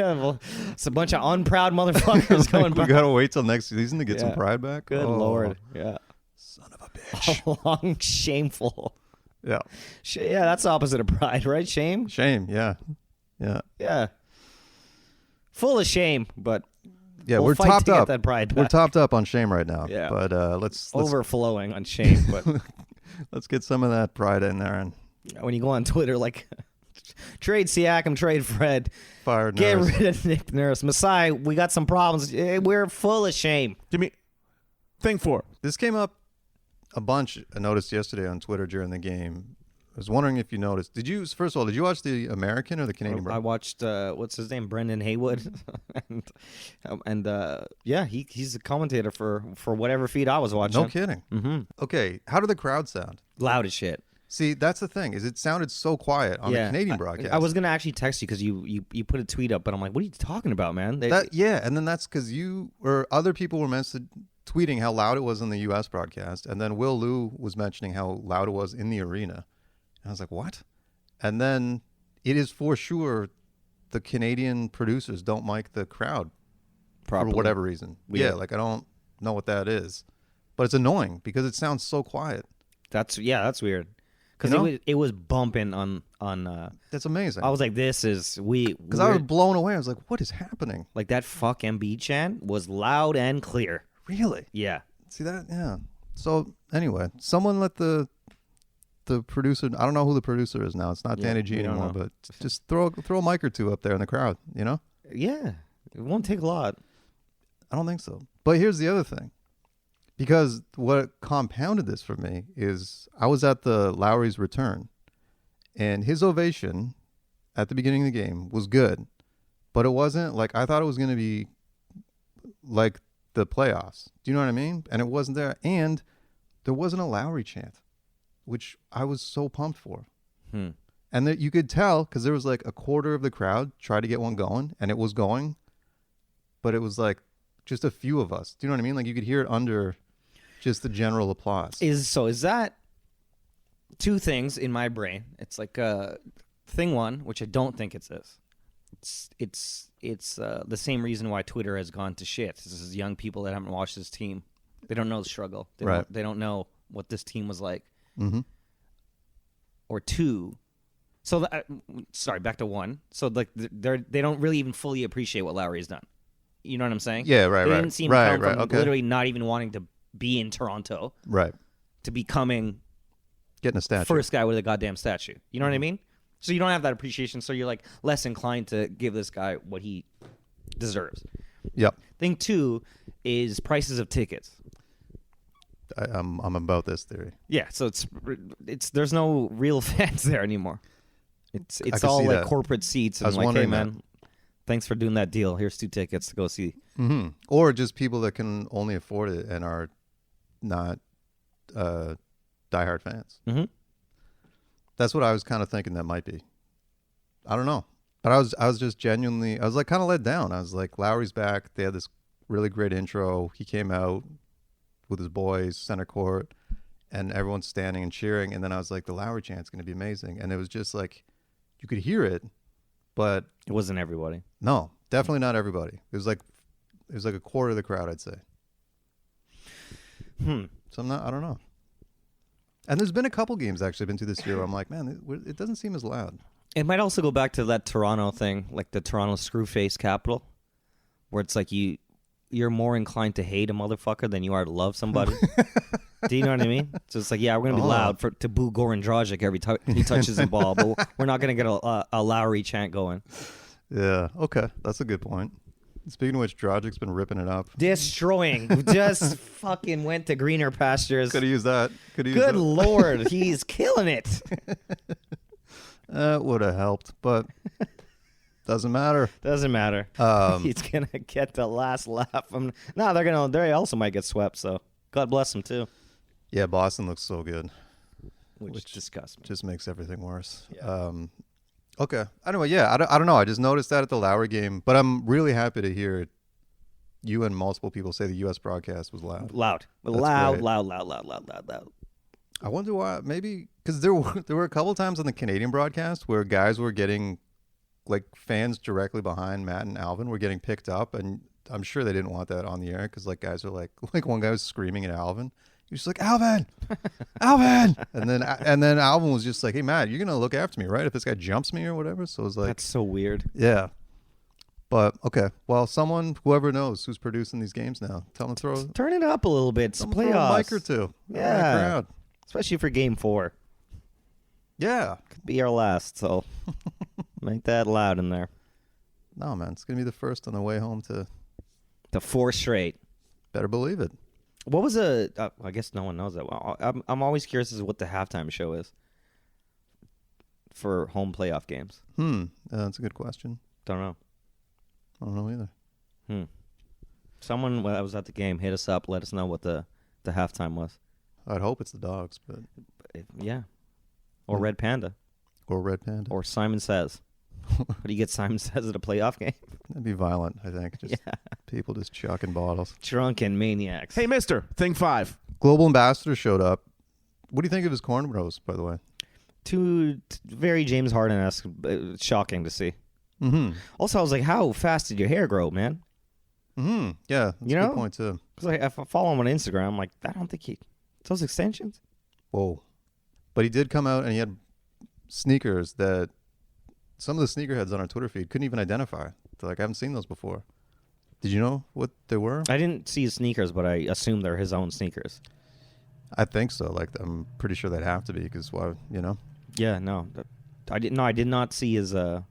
a bunch of unproud motherfuckers going back. We got to wait till next season to get some pride back? Good Lord. Yeah. Son of a bitch. Long, shameful. Yeah. Yeah, that's the opposite of pride, right? Shame? Shame, yeah. Yeah. Yeah. Full of shame, but we're topped up. That pride back. We're topped up on shame right now. Yeah. But let's overflowing on shame, but let's get some of that pride in there. And when you go on Twitter, like trade Siakam, trade Fred, fire Nurse. Get rid of Nick Nurse. Masai, we got some problems. We're full of shame. Give me thing 4. This came up a bunch. I noticed yesterday on Twitter during the game. I was wondering if you noticed. First of all, did you watch the American or the Canadian? I watched. What's his name? Brendan Haywood, and he's a commentator for whatever feed I was watching. No kidding. Mm-hmm. Okay, how did the crowd sound? Loud as shit. See, that's the thing. Is it sounded so quiet on the Canadian broadcast. I was gonna actually text you because you put a tweet up, but I'm like, what are you talking about, man? And then that's because you or other people were tweeting how loud it was in the U.S. broadcast, and then Will Liu was mentioning how loud it was in the arena. And I was like, what? And then it is for sure the Canadian producers don't mic the crowd properly. for whatever reason. Weird. Yeah, like I don't know what that is, but it's annoying because it sounds so quiet. That's weird. Because it was bumping on. That's amazing. I was like, this is because I was blown away. I was like, what is happening? Like that fuck MB chant was loud and clear. Really? Yeah. See that? Yeah. So anyway, someone let the producer. I don't know who the producer is now. It's not Danny G anymore, but just throw a mic or two up there in the crowd. You know? Yeah. It won't take a lot. I don't think so. But here's the other thing. Because what compounded this for me is I was at the Lowry's return, and his ovation at the beginning of the game was good, but it wasn't like I thought it was going to be like the playoffs. Do you know what I mean? And it wasn't there. And there wasn't a Lowry chant, which I was so pumped for. And that you could tell because there was like a quarter of the crowd try to get one going, and it was going, but it was like just a few of us. Do you know what I mean? Like you could hear it under just the general applause. Is that two things in my brain? It's like thing one, which I don't think it's this. It's the same reason why Twitter has gone to shit. This is young people that haven't watched this team. They don't know the struggle. They don't know what this team was like. Mm-hmm. Or two. So sorry, back to one. So like they don't really even fully appreciate what Lowry's done. You know what I'm saying? Yeah, right. They right. didn't seem right, come from okay. literally not even wanting to be in Toronto, right? To becoming getting a statue, first guy with a goddamn statue. You know what I mean? So you don't have that appreciation. So you're like less inclined to give this guy what he deserves. Yep. Thing two is prices of tickets. I'm about this theory. Yeah. So it's there's no real fans there anymore. It's all like that. Corporate seats and like, hey man, thanks for doing that deal. Here's 2 tickets to go see. Mm-hmm. Or just people that can only afford it and are not diehard fans. Mm-hmm. That's what I was kind of thinking that might be. I don't know. But I was just genuinely, I was like kind of let down. I was like, Lowry's back. They had this really great intro. He came out with his boys, center court, and everyone's standing and cheering. And then I was like, the Lowry chant's going to be amazing. And it was just like, you could hear it, but it wasn't everybody. No, definitely not everybody. It was like a quarter of the crowd, I'd say. So I don't know. And there's been a couple games actually I've been to this year where I'm like, man, it doesn't seem as loud. It might also go back to that Toronto thing, like the Toronto screwface capital, where it's like you're more inclined to hate a motherfucker than you are to love somebody. Do you know what I mean? So it's like, yeah, we're going to be loud to boo Goran Dragic every time he touches the ball, but we're not going to get a Lowry chant going. Yeah, okay. That's a good point. Speaking of which, Dragic's been ripping it up. Destroying. Just fucking went to greener pastures. Could have used that. Good Lord. He's killing it. That would have helped, but doesn't matter. Doesn't matter. He's going to get the last laugh. They also might get swept, so God bless him, too. Yeah, Boston looks so good. Which disgusts me. Just makes everything worse. Yeah. Okay. Anyway, yeah, I don't know. I just noticed that at the Lowry game, but I'm really happy to hear you and multiple people say the U.S. broadcast was loud. Loud. I wonder why. Maybe because there were a couple times on the Canadian broadcast where guys were getting, like fans directly behind Matt and Alvin were getting picked up, and I'm sure they didn't want that on the air because like guys are like one guy was screaming at Alvin. He was just like, Alvin, Alvin. And then Alvin was just like, hey, Matt, you're going to look after me, right? If this guy jumps me or whatever. So it was like. That's so weird. Yeah. But, okay. Well, whoever knows who's producing these games now, tell them to throw. Turn it up a little bit. It's playoffs. Throw a mic or two. Yeah. Crowd. Especially for game 4. Yeah. Could be our last, so make that loud in there. No, man. It's going to be the first on the way home to 4 straight. Better believe it. What was I guess no one knows that. Well, I'm always curious as to what the halftime show is for home playoff games. That's a good question. Don't know. I don't know either. Someone that was at the game hit us up. Let us know what the halftime was. I'd hope it's the Dogs, but yeah, or Red Panda, or Red Panda, or Simon Says. What do you get Simon Says at a playoff game? That'd be violent, I think. Just people just chucking bottles. Drunken maniacs. Hey, mister, thing 5. Global ambassador showed up. What do you think of his cornrows, by the way? Very James Harden-esque. Shocking to see. Mm-hmm. Also, I was like, how fast did your hair grow, man? Yeah, that's a good point too. Because if I follow him on Instagram, I'm like, I don't think those extensions. Whoa. But he did come out and he had sneakers that some of the sneakerheads on our Twitter feed couldn't even identify. They're like, I haven't seen those before. Did you know what they were? I didn't see his sneakers, but I assume they're his own sneakers. I think so. Like, I'm pretty sure they'd have to be because why, Yeah, no. I did not see his... I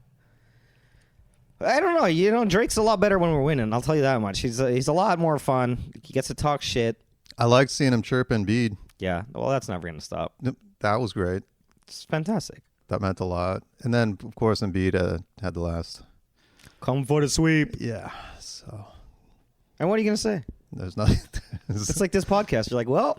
don't know. Drake's a lot better when we're winning. I'll tell you that much. He's a lot more fun. He gets to talk shit. I like seeing him chirp Embiid. Yeah. Well, that's never going to stop. That was great. It's fantastic. That meant a lot. And then, of course, Embiid had the last. Come for the sweep. Yeah. So. And what are you going to say? There's nothing. It's like this podcast. You're like, well,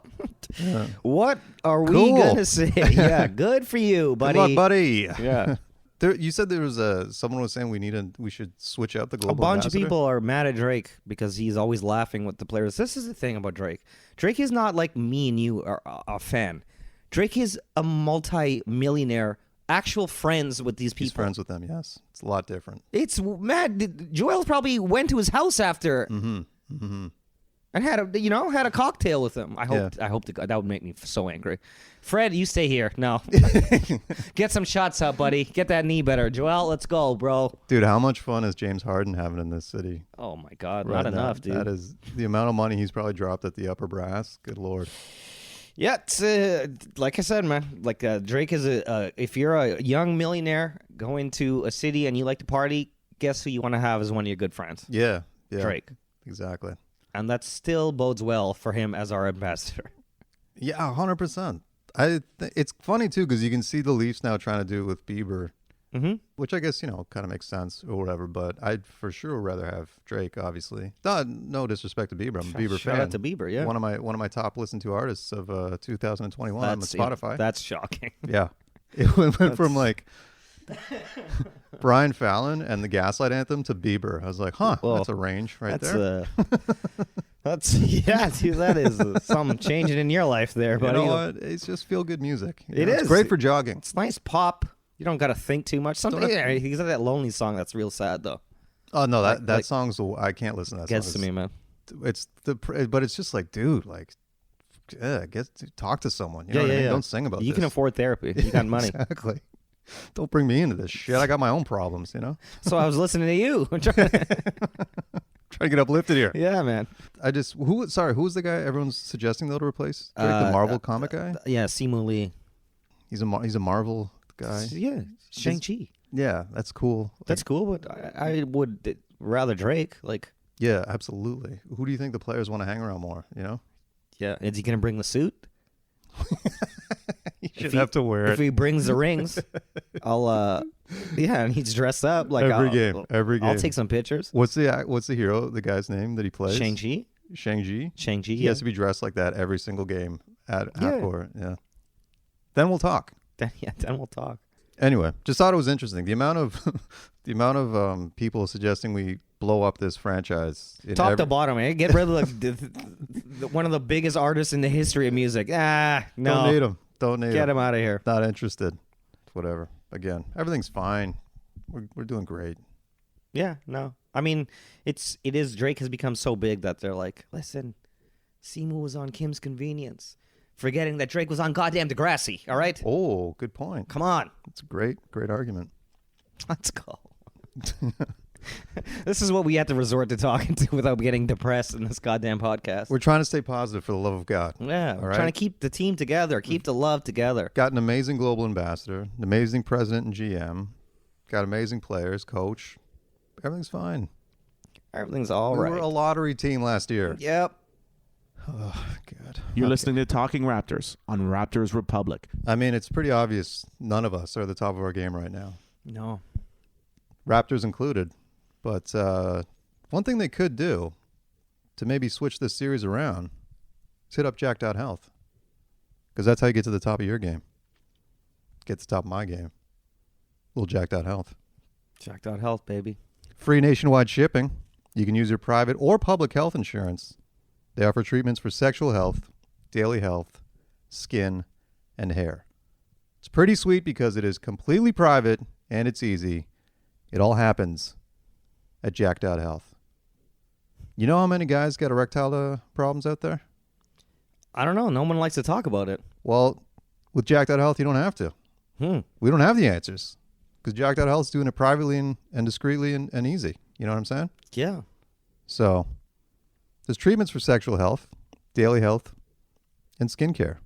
yeah. What are we going to say? Yeah, good for you, buddy. Good luck, buddy. Yeah. You said there was someone was saying we should switch out the global A bunch ambassador? of people are mad at Drake because he's always laughing with the players. This is the thing about Drake. Drake is not like me and you are a fan. Drake is a multi-millionaire, actual friends with these people. He's friends with them, yes. It's a lot different. It's mad. Joel probably went to his house after and had a cocktail with him. I hope that would make me so angry. Fred, you stay here. No. Get some shots up, buddy. Get that knee better. Joel, let's go, bro. Dude, how much fun is James Harden having in this city? Oh, my God. Right Not now? enough, dude. That is the amount of money he's probably dropped at the upper brass. Good Lord. Yeah, it's, like I said, man. Like Drake is if you're a young millionaire going to a city and you like to party, guess who you want to have as one of your good friends? Yeah. Drake. Exactly. And that still bodes well for him as our ambassador. Yeah, 100%. It's funny, too, because you can see the Leafs now trying to do it with Bieber, which I guess, kind of makes sense or whatever, but I'd for sure rather have Drake, obviously. No disrespect to Bieber. I'm a Bieber fan. Shout out to Bieber, yeah. One of my top listened to artists of 2021 on Spotify. That's shocking. Yeah. It went from like Brian Fallon and the Gaslight Anthem to Bieber. I was like, that's a range right there. Dude, that is something changing in your life there, buddy. You know what? It's just feel good music. It's great for jogging. It's nice pop. You don't got to think too much. He's got that lonely song that's real sad though. Oh no, that song's I can't listen to that. Gets to me, man. But it's just like, dude, like, talk to someone. You know what I mean? Don't sing about. You can afford therapy. You got money. Exactly. Don't bring me into this shit. I got my own problems, So I was listening to you. Trying to get uplifted here. Yeah, man. Who was the guy everyone's suggesting though to replace? Drake, the Marvel comic guy? Yeah, Simu Lee. He's a Marvel guy. Yeah, Shang-Chi. Yeah, that's cool. That's cool, but I would rather Drake. Like, yeah, absolutely. Who do you think the players want to hang around more? Yeah, is he gonna bring the suit? You should have to wear it. If he brings the rings, I'll and he's dressed up like every game. I'll take some pictures. What's the hero, the guy's name that he plays? Shang-Chi. Shang-Chi. He has to be dressed like that every single game at half court. Yeah. Then we'll talk. Then we'll talk. Anyway, just thought it was interesting. The amount of people suggesting we blow up this franchise. Top to bottom, man. Get rid of one of the biggest artists in the history of music. No. Don't need him. Get him out of here. Not interested. Whatever. Again, everything's fine. We're doing great. Yeah, no. I mean, it is Drake has become so big that they're like, listen, Simu was on Kim's Convenience. Forgetting that Drake was on goddamn Degrassi, all right? Oh, good point. Come on. That's a great argument. Let's go. This is what we have to resort to talking to without getting depressed in this goddamn podcast. We're trying to stay positive for the love of God. Yeah, we're trying to keep the team together, keep the love together. Got an amazing global ambassador, an amazing president and GM. Got amazing players, coach. Everything's fine. Everything's all right. We were a lottery team last year. Yep. Oh, God. You're listening to Talking Raptors on Raptors Republic. I mean, it's pretty obvious none of us are at the top of our game right now. No. Raptors included. But one thing they could do to maybe switch this series around is hit up Jack.Health. Because that's how you get to the top of your game. Get to the top of my game. Little Jack.Health. Jack.Health, baby. Free nationwide shipping. You can use your private or public health insurance. They offer treatments for sexual health, daily health, skin, and hair. It's pretty sweet because it is completely private and it's easy. It all happens at Jack.Health. You know how many guys got erectile problems out there? I don't know. No one likes to talk about it. Well, with Jacked Out Health, you don't have to. We don't have the answers because Jacked Out Health is doing it privately and discreetly and easy. You know what I'm saying? Yeah. So there's treatments for sexual health, daily health, and skincare.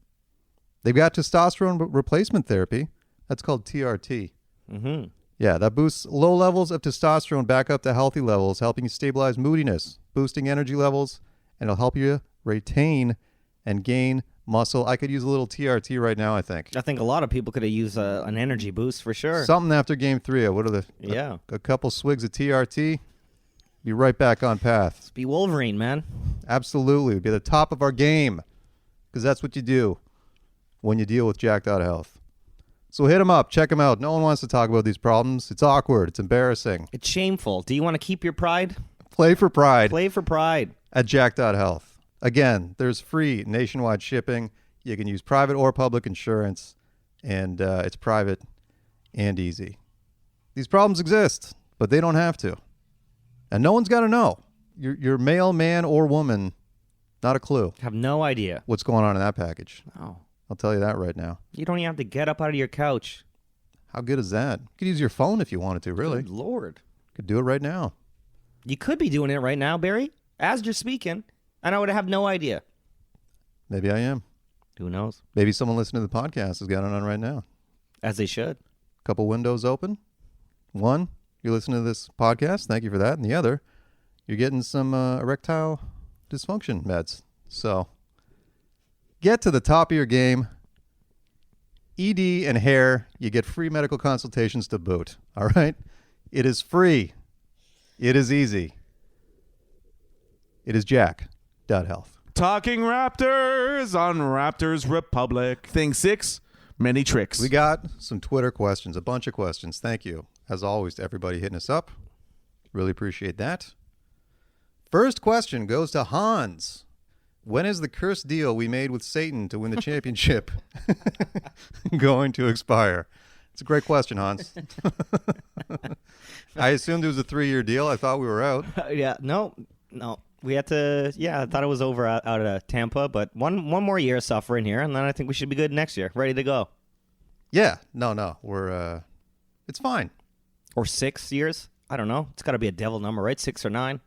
They've got testosterone replacement therapy. That's called TRT. Mm-hmm. Yeah, that boosts low levels of testosterone back up to healthy levels, helping you stabilize moodiness, boosting energy levels, and it'll help you retain and gain muscle. I could use a little TRT right now, I think. I think a lot of people could have used an energy boost for sure. Something after game 3. What are a couple swigs of TRT, be right back on path. Let's be Wolverine, man. Absolutely. Be at the top of our game because that's what you do when you deal with Jacked Out Health. So hit them up. Check them out. No one wants to talk about these problems. It's awkward. It's embarrassing. It's shameful. Do you want to keep your pride? Play for pride. Play for pride. At Jacked Out Health. Again, there's free nationwide shipping. You can use private or public insurance, and it's private and easy. These problems exist, but they don't have to. And no one's got to know. You're male, man, or woman, not a clue. Have no idea what's going on in that package. Oh. I'll tell you that right now. You don't even have to get up out of your couch. How good is that? You could use your phone if you wanted to, really. Good Lord. Could do it right now. You could be doing it right now, Barry, as you're speaking, and I would have no idea. Maybe I am. Who knows? Maybe someone listening to the podcast has got it on right now. As they should. Couple windows open. One, you're listening to this podcast. Thank you for that. And the other, you're getting some erectile dysfunction meds. So get to the top of your game. ED and hair, you get free medical consultations to boot. All right? It is free. It is easy. It is Jack.Health. Talking Raptors on Raptors Republic. Thing 6, many tricks. We got some Twitter questions, a bunch of questions. Thank you, as always, to everybody hitting us up. Really appreciate that. First question goes to Hans. When is the cursed deal we made with Satan to win the championship going to expire? It's a great question, Hans. I assumed it was a 3-year deal. I thought we were out. No. We had to, I thought it was over out of Tampa, but one more year of suffering here, and then I think we should be good next year. Ready to go. Yeah. No. We're, it's fine. Or 6 years. I don't know. It's got to be a devil number, right? 6 or 9.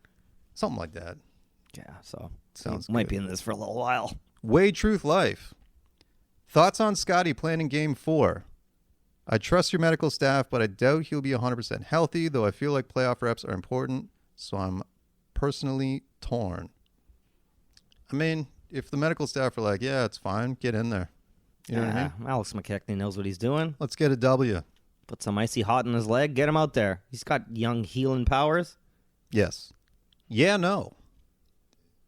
Something like that. Yeah, so sounds might good. be in this for a little while. Way Truth Life. Thoughts on Scotty playing in Game 4? I trust your medical staff, but I doubt he'll be 100% healthy, though I feel like playoff reps are important, so I'm personally torn. I mean, if the medical staff are like, yeah, it's fine, get in there. You know what I mean? Alex McKechnie knows what he's doing. Let's get a W. Put some icy hot in his leg. Get him out there. He's got young healing powers. Yes. Yeah, no.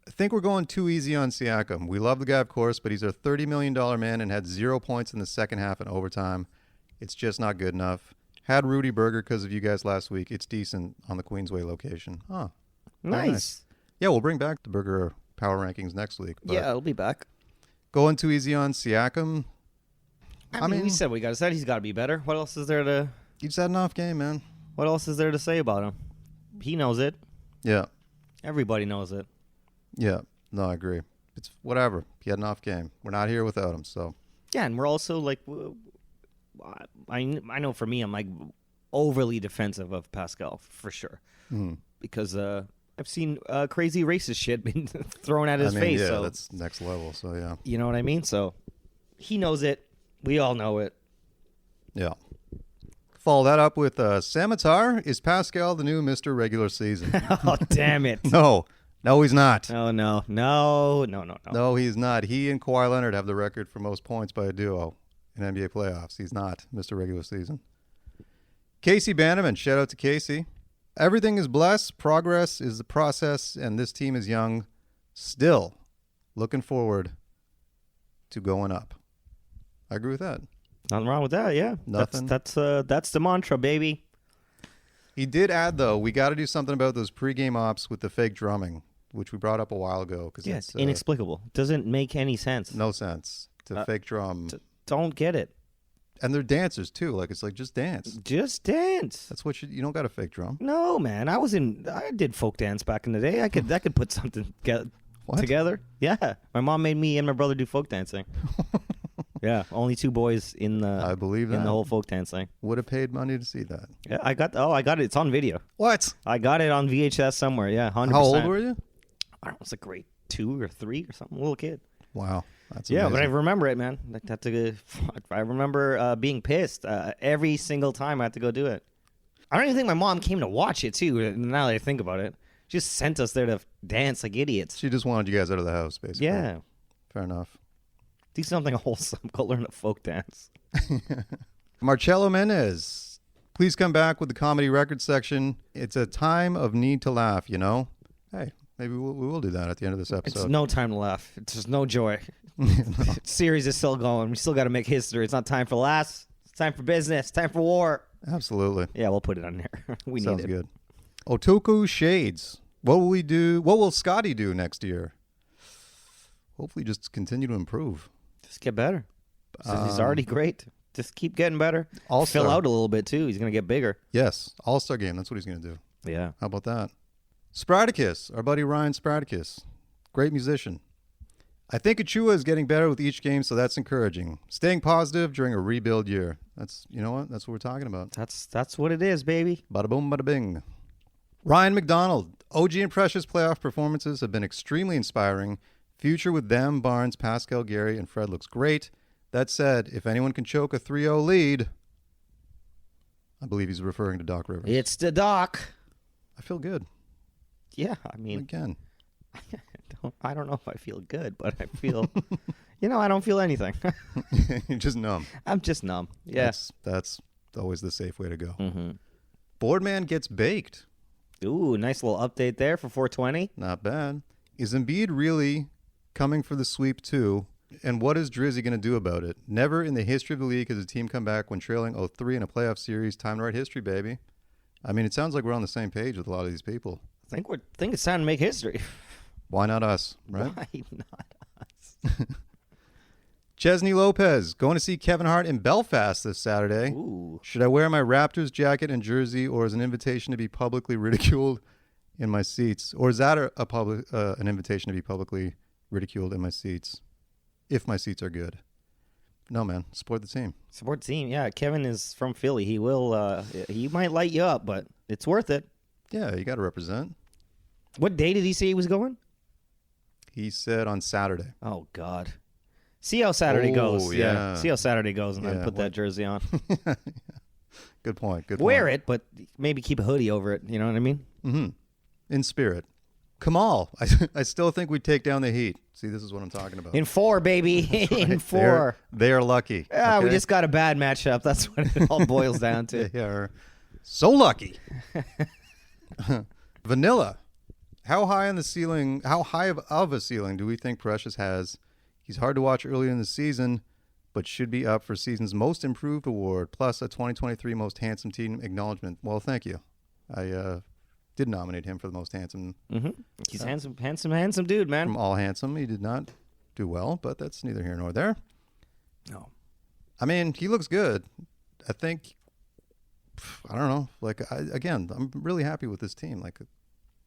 I think we're going too easy on Siakam. We love the guy, of course, but he's a $30 million man and had 0 points in the second half in overtime. It's just not good enough. Had Rudy Berger because of you guys last week. It's decent on the Queensway location. Huh. Nice. Yeah, we'll bring back the Berger power rankings next week. Yeah, it'll be back. Going too easy on Siakam. I mean, we said we got to say he's got to be better. What else is there to... He just had an off game, man. What else is there to say about him? He knows it. Yeah. Everybody knows it. Yeah. No, I agree. It's whatever. He had an off game. We're not here without him, so... Yeah, and we're also like... I know for me, I'm like overly defensive of Pascal, for sure. Because... I've seen crazy racist shit being thrown at his face. Yeah, so. That's next level. So, yeah. You know what I mean? So, he knows it. We all know it. Yeah. Follow that up with Samatar. Is Pascal the new Mr. Regular Season? Oh, damn it. No, he's not. Oh, no. No, he's not. He and Kawhi Leonard have the record for most points by a duo in NBA playoffs. He's not Mr. Regular Season. Casey Bannerman. Shout out to Casey. Everything is blessed. Progress is the process, and this team is young. Still looking forward to going up. I agree with that. Nothing wrong with that, yeah. Nothing. That's the mantra, baby. He did add, though, we got to do something about those pregame ops with the fake drumming, which we brought up a while ago. Yeah, it's inexplicable. Doesn't make any sense. No sense to fake drum. Don't get it. And they're dancers too. Like it's like just dance. Just dance. That's what you don't got a fake drum. No, man. I did folk dance back in the day. I could put something together. Yeah. My mom made me and my brother do folk dancing. Yeah, only 2 boys in the I believe that. in the whole folk dance thing. Would have paid money to see that. Yeah, I got it. It's on video. What? I got it on VHS somewhere. Yeah, 100%. How old were you? I don't know, it was like grade 2 or 3 or something. A little kid. Wow, that's yeah, amazing. but I remember it, man. I remember being pissed every single time I had to go do it. I don't even think my mom came to watch it too. Now that I think about it, she just sent us there to dance like idiots. She just wanted you guys out of the house, basically. Yeah, fair enough. Do something wholesome. Go learn a folk dance. Marcello Menez, please come back with the comedy record section. It's a time of need to laugh, you know? Hey, maybe we will do that at the end of this episode. It's no time to laugh. It's just no joy. Series is still going. We still got to make history. It's not time for laughs. It's time for business. Time for war. Absolutely. Yeah, we'll put it on there. We Sounds need it. good. Otoku Shades. What will we do? What will Scotty do next year? Hopefully just continue to improve. Just get better. He's already great. Just keep getting better. All-Star. Fill out a little bit, too. He's going to get bigger. Yes. All-Star game. That's what he's going to do. Yeah. How about that? Spartacus. Our buddy Ryan Spartacus. Great musician. I think Achua is getting better with each game, so that's encouraging. Staying positive during a rebuild year. You know what? That's what we're talking about. That's what it is, baby. Bada boom, bada bing. Ryan McDonald. OG and Precious playoff performances have been extremely inspiring. Future with them, Barnes, Pascal, Gary, and Fred looks great. That said, if anyone can choke a 3-0 lead, I believe he's referring to Doc Rivers. It's the Doc. I feel good. Yeah, I mean, Again. I don't know if I feel good, but I feel, I don't feel anything. You're just numb. I'm just numb. Yeah. That's always the safe way to go. Mm-hmm. Boardman gets baked. Ooh, nice little update there for 420. Not bad. Is Embiid really coming for the sweep too? And what is Drizzy going to do about it? Never in the history of the league has a team come back when trailing 0-3 in a playoff series. Time to write history, baby. I mean, it sounds like we're on the same page with a lot of these people. I think it's time to make history. Why not us, right? Why not us? Chesney Lopez, going to see Kevin Hart in Belfast this Saturday. Ooh. Should I wear my Raptors jacket and jersey, or is an invitation to be publicly ridiculed in my seats? Or is that an invitation to be publicly ridiculed in my seats, if my seats are good? No, man. Support the team. Support the team. Yeah, Kevin is from Philly. He will. He might light you up, but it's worth it. Yeah, you got to represent. What day did he say he was going? He said on Saturday. Oh, God. See how Saturday goes. Yeah. See how Saturday goes, and then put that jersey on. Good point. Wear it, but maybe keep a hoodie over it. You know what I mean? Mm-hmm. In spirit. Kamal, I still think we'd take down the Heat. See, this is what I'm talking about. In 4, baby. In 4. They are lucky. Yeah, okay? we just got a bad matchup. That's what it all boils down to. They are so lucky. Vanilla. How high of a ceiling do we think Precious has? He's hard to watch early in the season, but should be up for season's Most Improved award, plus a 2023 Most Handsome Team acknowledgement. Well, thank you. I did nominate him for the Most Handsome. Mm-hmm. He's handsome dude, man. From All Handsome. He did not do well, but that's neither here nor there. No. I mean, he looks good. I think, I don't know. Again, I'm really happy with this team. Like,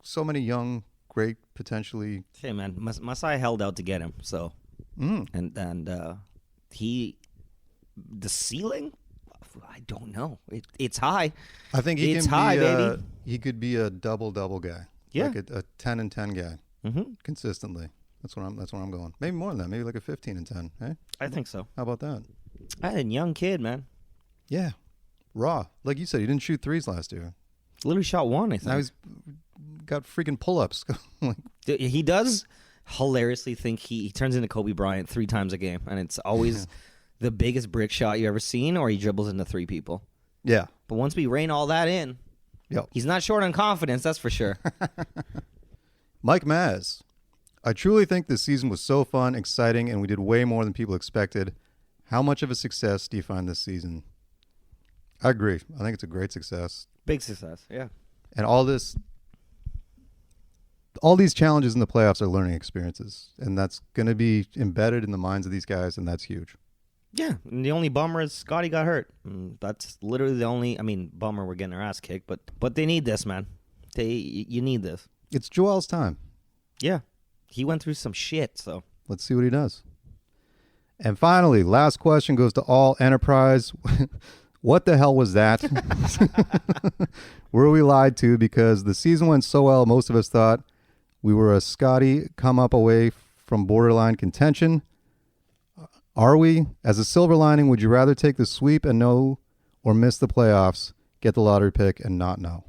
so many young, great, potentially. Hey, man, Masai held out to get him, so. And the ceiling, I don't know. It's high. I think it's high, baby. He could be a double guy. Yeah, like a 10 and 10 guy. Mm-hmm. Consistently. That's where I'm going. Maybe more than that. Maybe like a 15 and 10. Hey, I think so. How about that? I had a young kid, man. Yeah, raw. Like you said, he didn't shoot threes last year. Literally shot 1. I think. Now he's got freaking pull-ups. He does hilariously think he turns into Kobe Bryant 3 times a game, and it's always the biggest brick shot you ever seen, or he dribbles into 3 people. Yeah. But once we rein all that in, he's not short on confidence, that's for sure. Mike Maz. I truly think this season was so fun, exciting, and we did way more than people expected. How much of a success do you find this season? I agree. I think it's a great success. Big success, yeah. And all these challenges in the playoffs are learning experiences, and that's going to be embedded in the minds of these guys, and that's huge. Yeah, and the only bummer is Scotty got hurt. That's literally the only. I mean, bummer we're getting our ass kicked, but they need this, man. You need this. It's Joel's time. Yeah, he went through some shit. So let's see what he does. And finally, last question goes to all Enterprise. What the hell was that? Were we lied to? Because the season went so well, most of us thought we were a Scotty come up away from borderline contention. Are we? As a silver lining, would you rather take the sweep and know, or miss the playoffs, get the lottery pick and not know?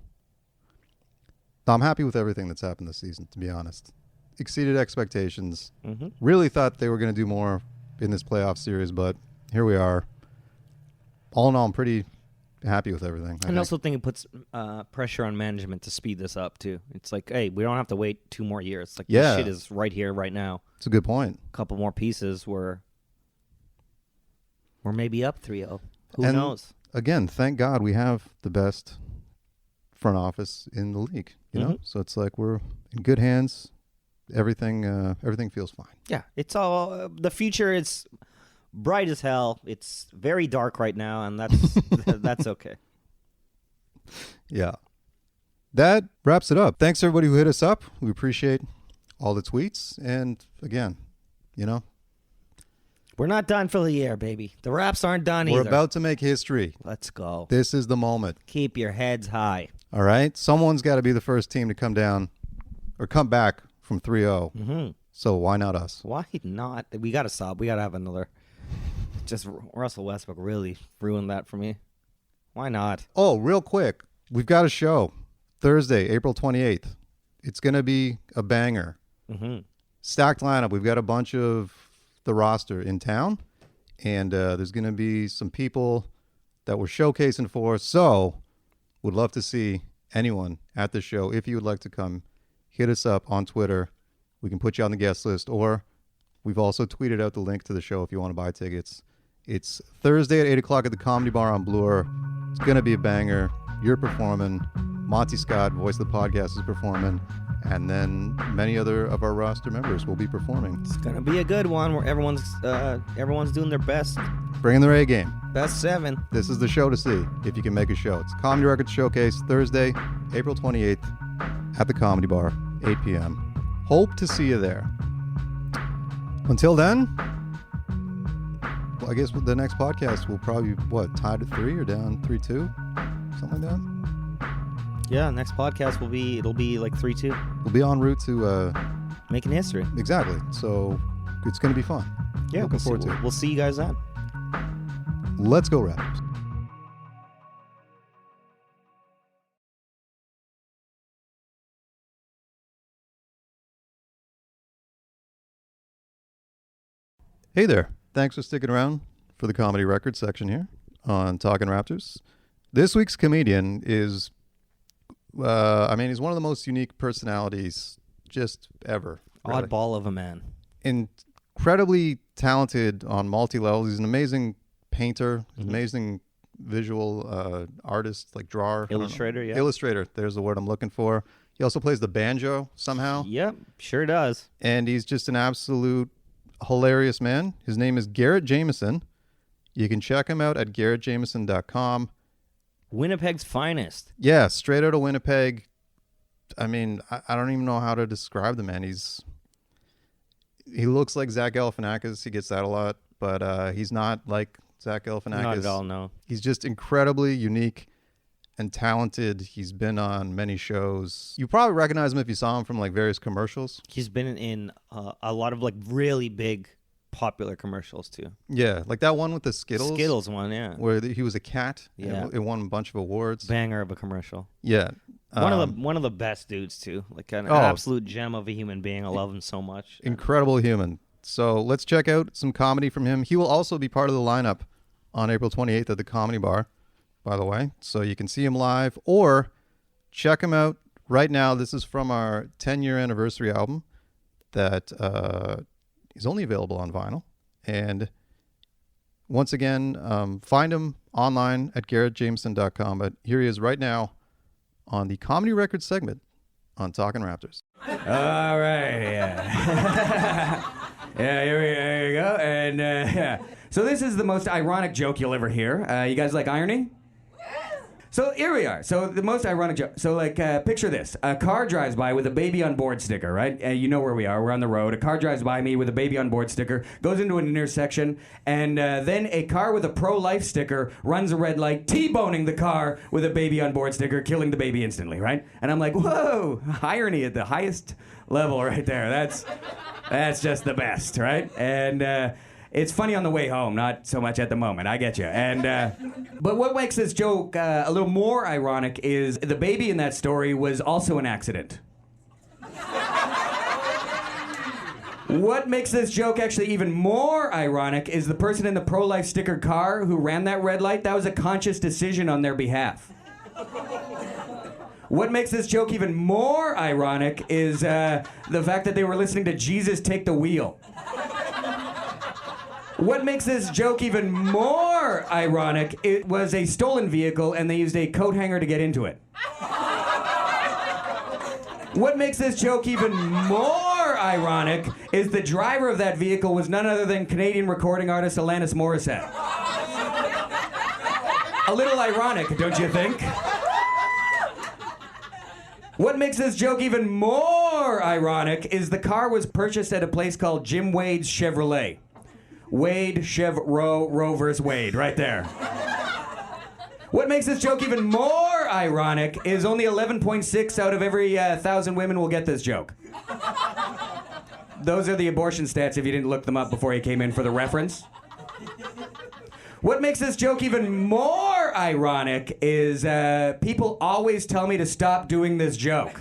I'm happy with everything that's happened this season, to be honest. Exceeded expectations. Mm-hmm. Really thought they were going to do more in this playoff series, but here we are. All in all, I'm pretty happy with everything. I also think it puts pressure on management to speed this up, too. It's like, hey, we don't have to wait 2 more years. Like, this shit is right here, right now. It's a good point. A couple more pieces we're maybe up 3-0. Who knows? Again, thank God we have the best front office in the league. You know, so it's like we're in good hands. Everything feels fine. Yeah, it's all the future is bright as hell. It's very dark right now, and that's that's okay. Yeah, that wraps it up. Thanks everybody who hit us up. We appreciate all the tweets, and again, you know, we're not done for the year, baby. The Raps aren't done either. We're about to make history. Let's go. This is the moment. Keep your heads high. All right, someone's got to be the first team to come down or come back from 3-0. Mm-hmm. So why not us? Why not? We got to stop. We got to have another. Just Russell Westbrook really ruined that for me. Why not? Oh, real quick. We've got a show Thursday, April 28th. It's going to be a banger. Mm-hmm. Stacked lineup. We've got a bunch of the roster in town. And there's going to be some people that we're showcasing for. So would love to see anyone at the show. If you would like to come, hit us up on Twitter. We can put you on the guest list, or we've also tweeted out the link to the show if you want to buy tickets. It's Thursday at 8 o'clock at the Comedy Bar on Bloor. It's going to be a banger. You're performing. Monty Scott, voice of the podcast, is performing. And then many other of our roster members will be performing. It's going to be a good one where everyone's doing their best. Bringing their A game. Best 7. This is the show to see if you can make a show. It's Comedy Records Showcase, Thursday, April 28th at the Comedy Bar, 8 p.m. Hope to see you there. Until then, well, I guess the next podcast will probably be, tied at 3 or down 3-2? Something like that? Yeah, next podcast it'll be like 3-2. We'll be en route to making history. Exactly. So it's going to be fun. Yeah, looking forward to it. We'll see you guys then. Let's go Raptors. Hey there. Thanks for sticking around for the Comedy Records section here on Talking Raptors. This week's comedian is, he's one of the most unique personalities just ever. Really. Oddball of a man. Incredibly talented on multi-levels. He's an amazing painter, amazing visual artist, like drawer. Illustrator, yeah. Illustrator, there's the word I'm looking for. He also plays the banjo somehow. Yep, sure does. And he's just an absolute hilarious man. His name is Garrett Jameson. You can check him out at garrettjameson.com. Winnipeg's finest. Yeah, straight out of Winnipeg. I mean, I don't even know how to describe the man. He looks like Zach Galifianakis. He gets that a lot, but he's not like Zach Galifianakis. Not at all, no. He's just incredibly unique and talented. He's been on many shows. You probably recognize him if you saw him from like various commercials. He's been in a lot of like really big popular commercials too. Yeah, like that one with the Skittles. Skittles one, yeah. Where he was a cat. Yeah. It won a bunch of awards. Banger of a commercial. Yeah. One of the best dudes too. Like an absolute gem of a human being. I love him so much. Incredible human. So let's check out some comedy from him. He will also be part of the lineup on April 28th at the Comedy Bar, by the way. So you can see him live or check him out right now. This is from our 10-year anniversary album that is only available on vinyl. And once again, find him online at garrettjameson.com. But here he is right now on the Comedy Records segment on Talking Raptors. All right, yeah. Yeah, here we go. And So this is the most ironic joke you'll ever hear. You guys like irony? So here we are. So the most ironic joke. So picture this. A car drives by with a baby on board sticker, right? You know where we are. We're on the road. A car drives by me with a baby on board sticker, goes into an intersection, and then a car with a pro-life sticker runs a red light, T-boning the car with a baby on board sticker, killing the baby instantly, right? And I'm like, whoa, irony at the highest level right there. That's just the best, right? And it's funny on the way home, not so much at the moment. I get you. And but what makes this joke a little more ironic is the baby in that story was also an accident. What makes this joke actually even more ironic is the person in the pro-life sticker car who ran that red light, that was a conscious decision on their behalf. What makes this joke even more ironic is the fact that they were listening to Jesus Take the Wheel. What makes this joke even more ironic, it was a stolen vehicle and they used a coat hanger to get into it. What makes this joke even more ironic is the driver of that vehicle was none other than Canadian recording artist Alanis Morissette. A little ironic, don't you think? What makes this joke even more ironic is the car was purchased at a place called Jim Wade's Chevrolet. Wade, Chev, Roe versus Wade, right there. What makes this joke even more ironic is only 11.6 out of every 1,000 women will get this joke. Those are the abortion stats if you didn't look them up before you came in for the reference. What makes this joke even more ironic is people always tell me to stop doing this joke.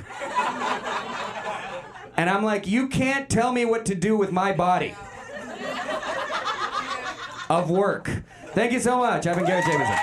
And I'm like, you can't tell me what to do with my body. Of work. Thank you so much. I've been Garrett Jameson.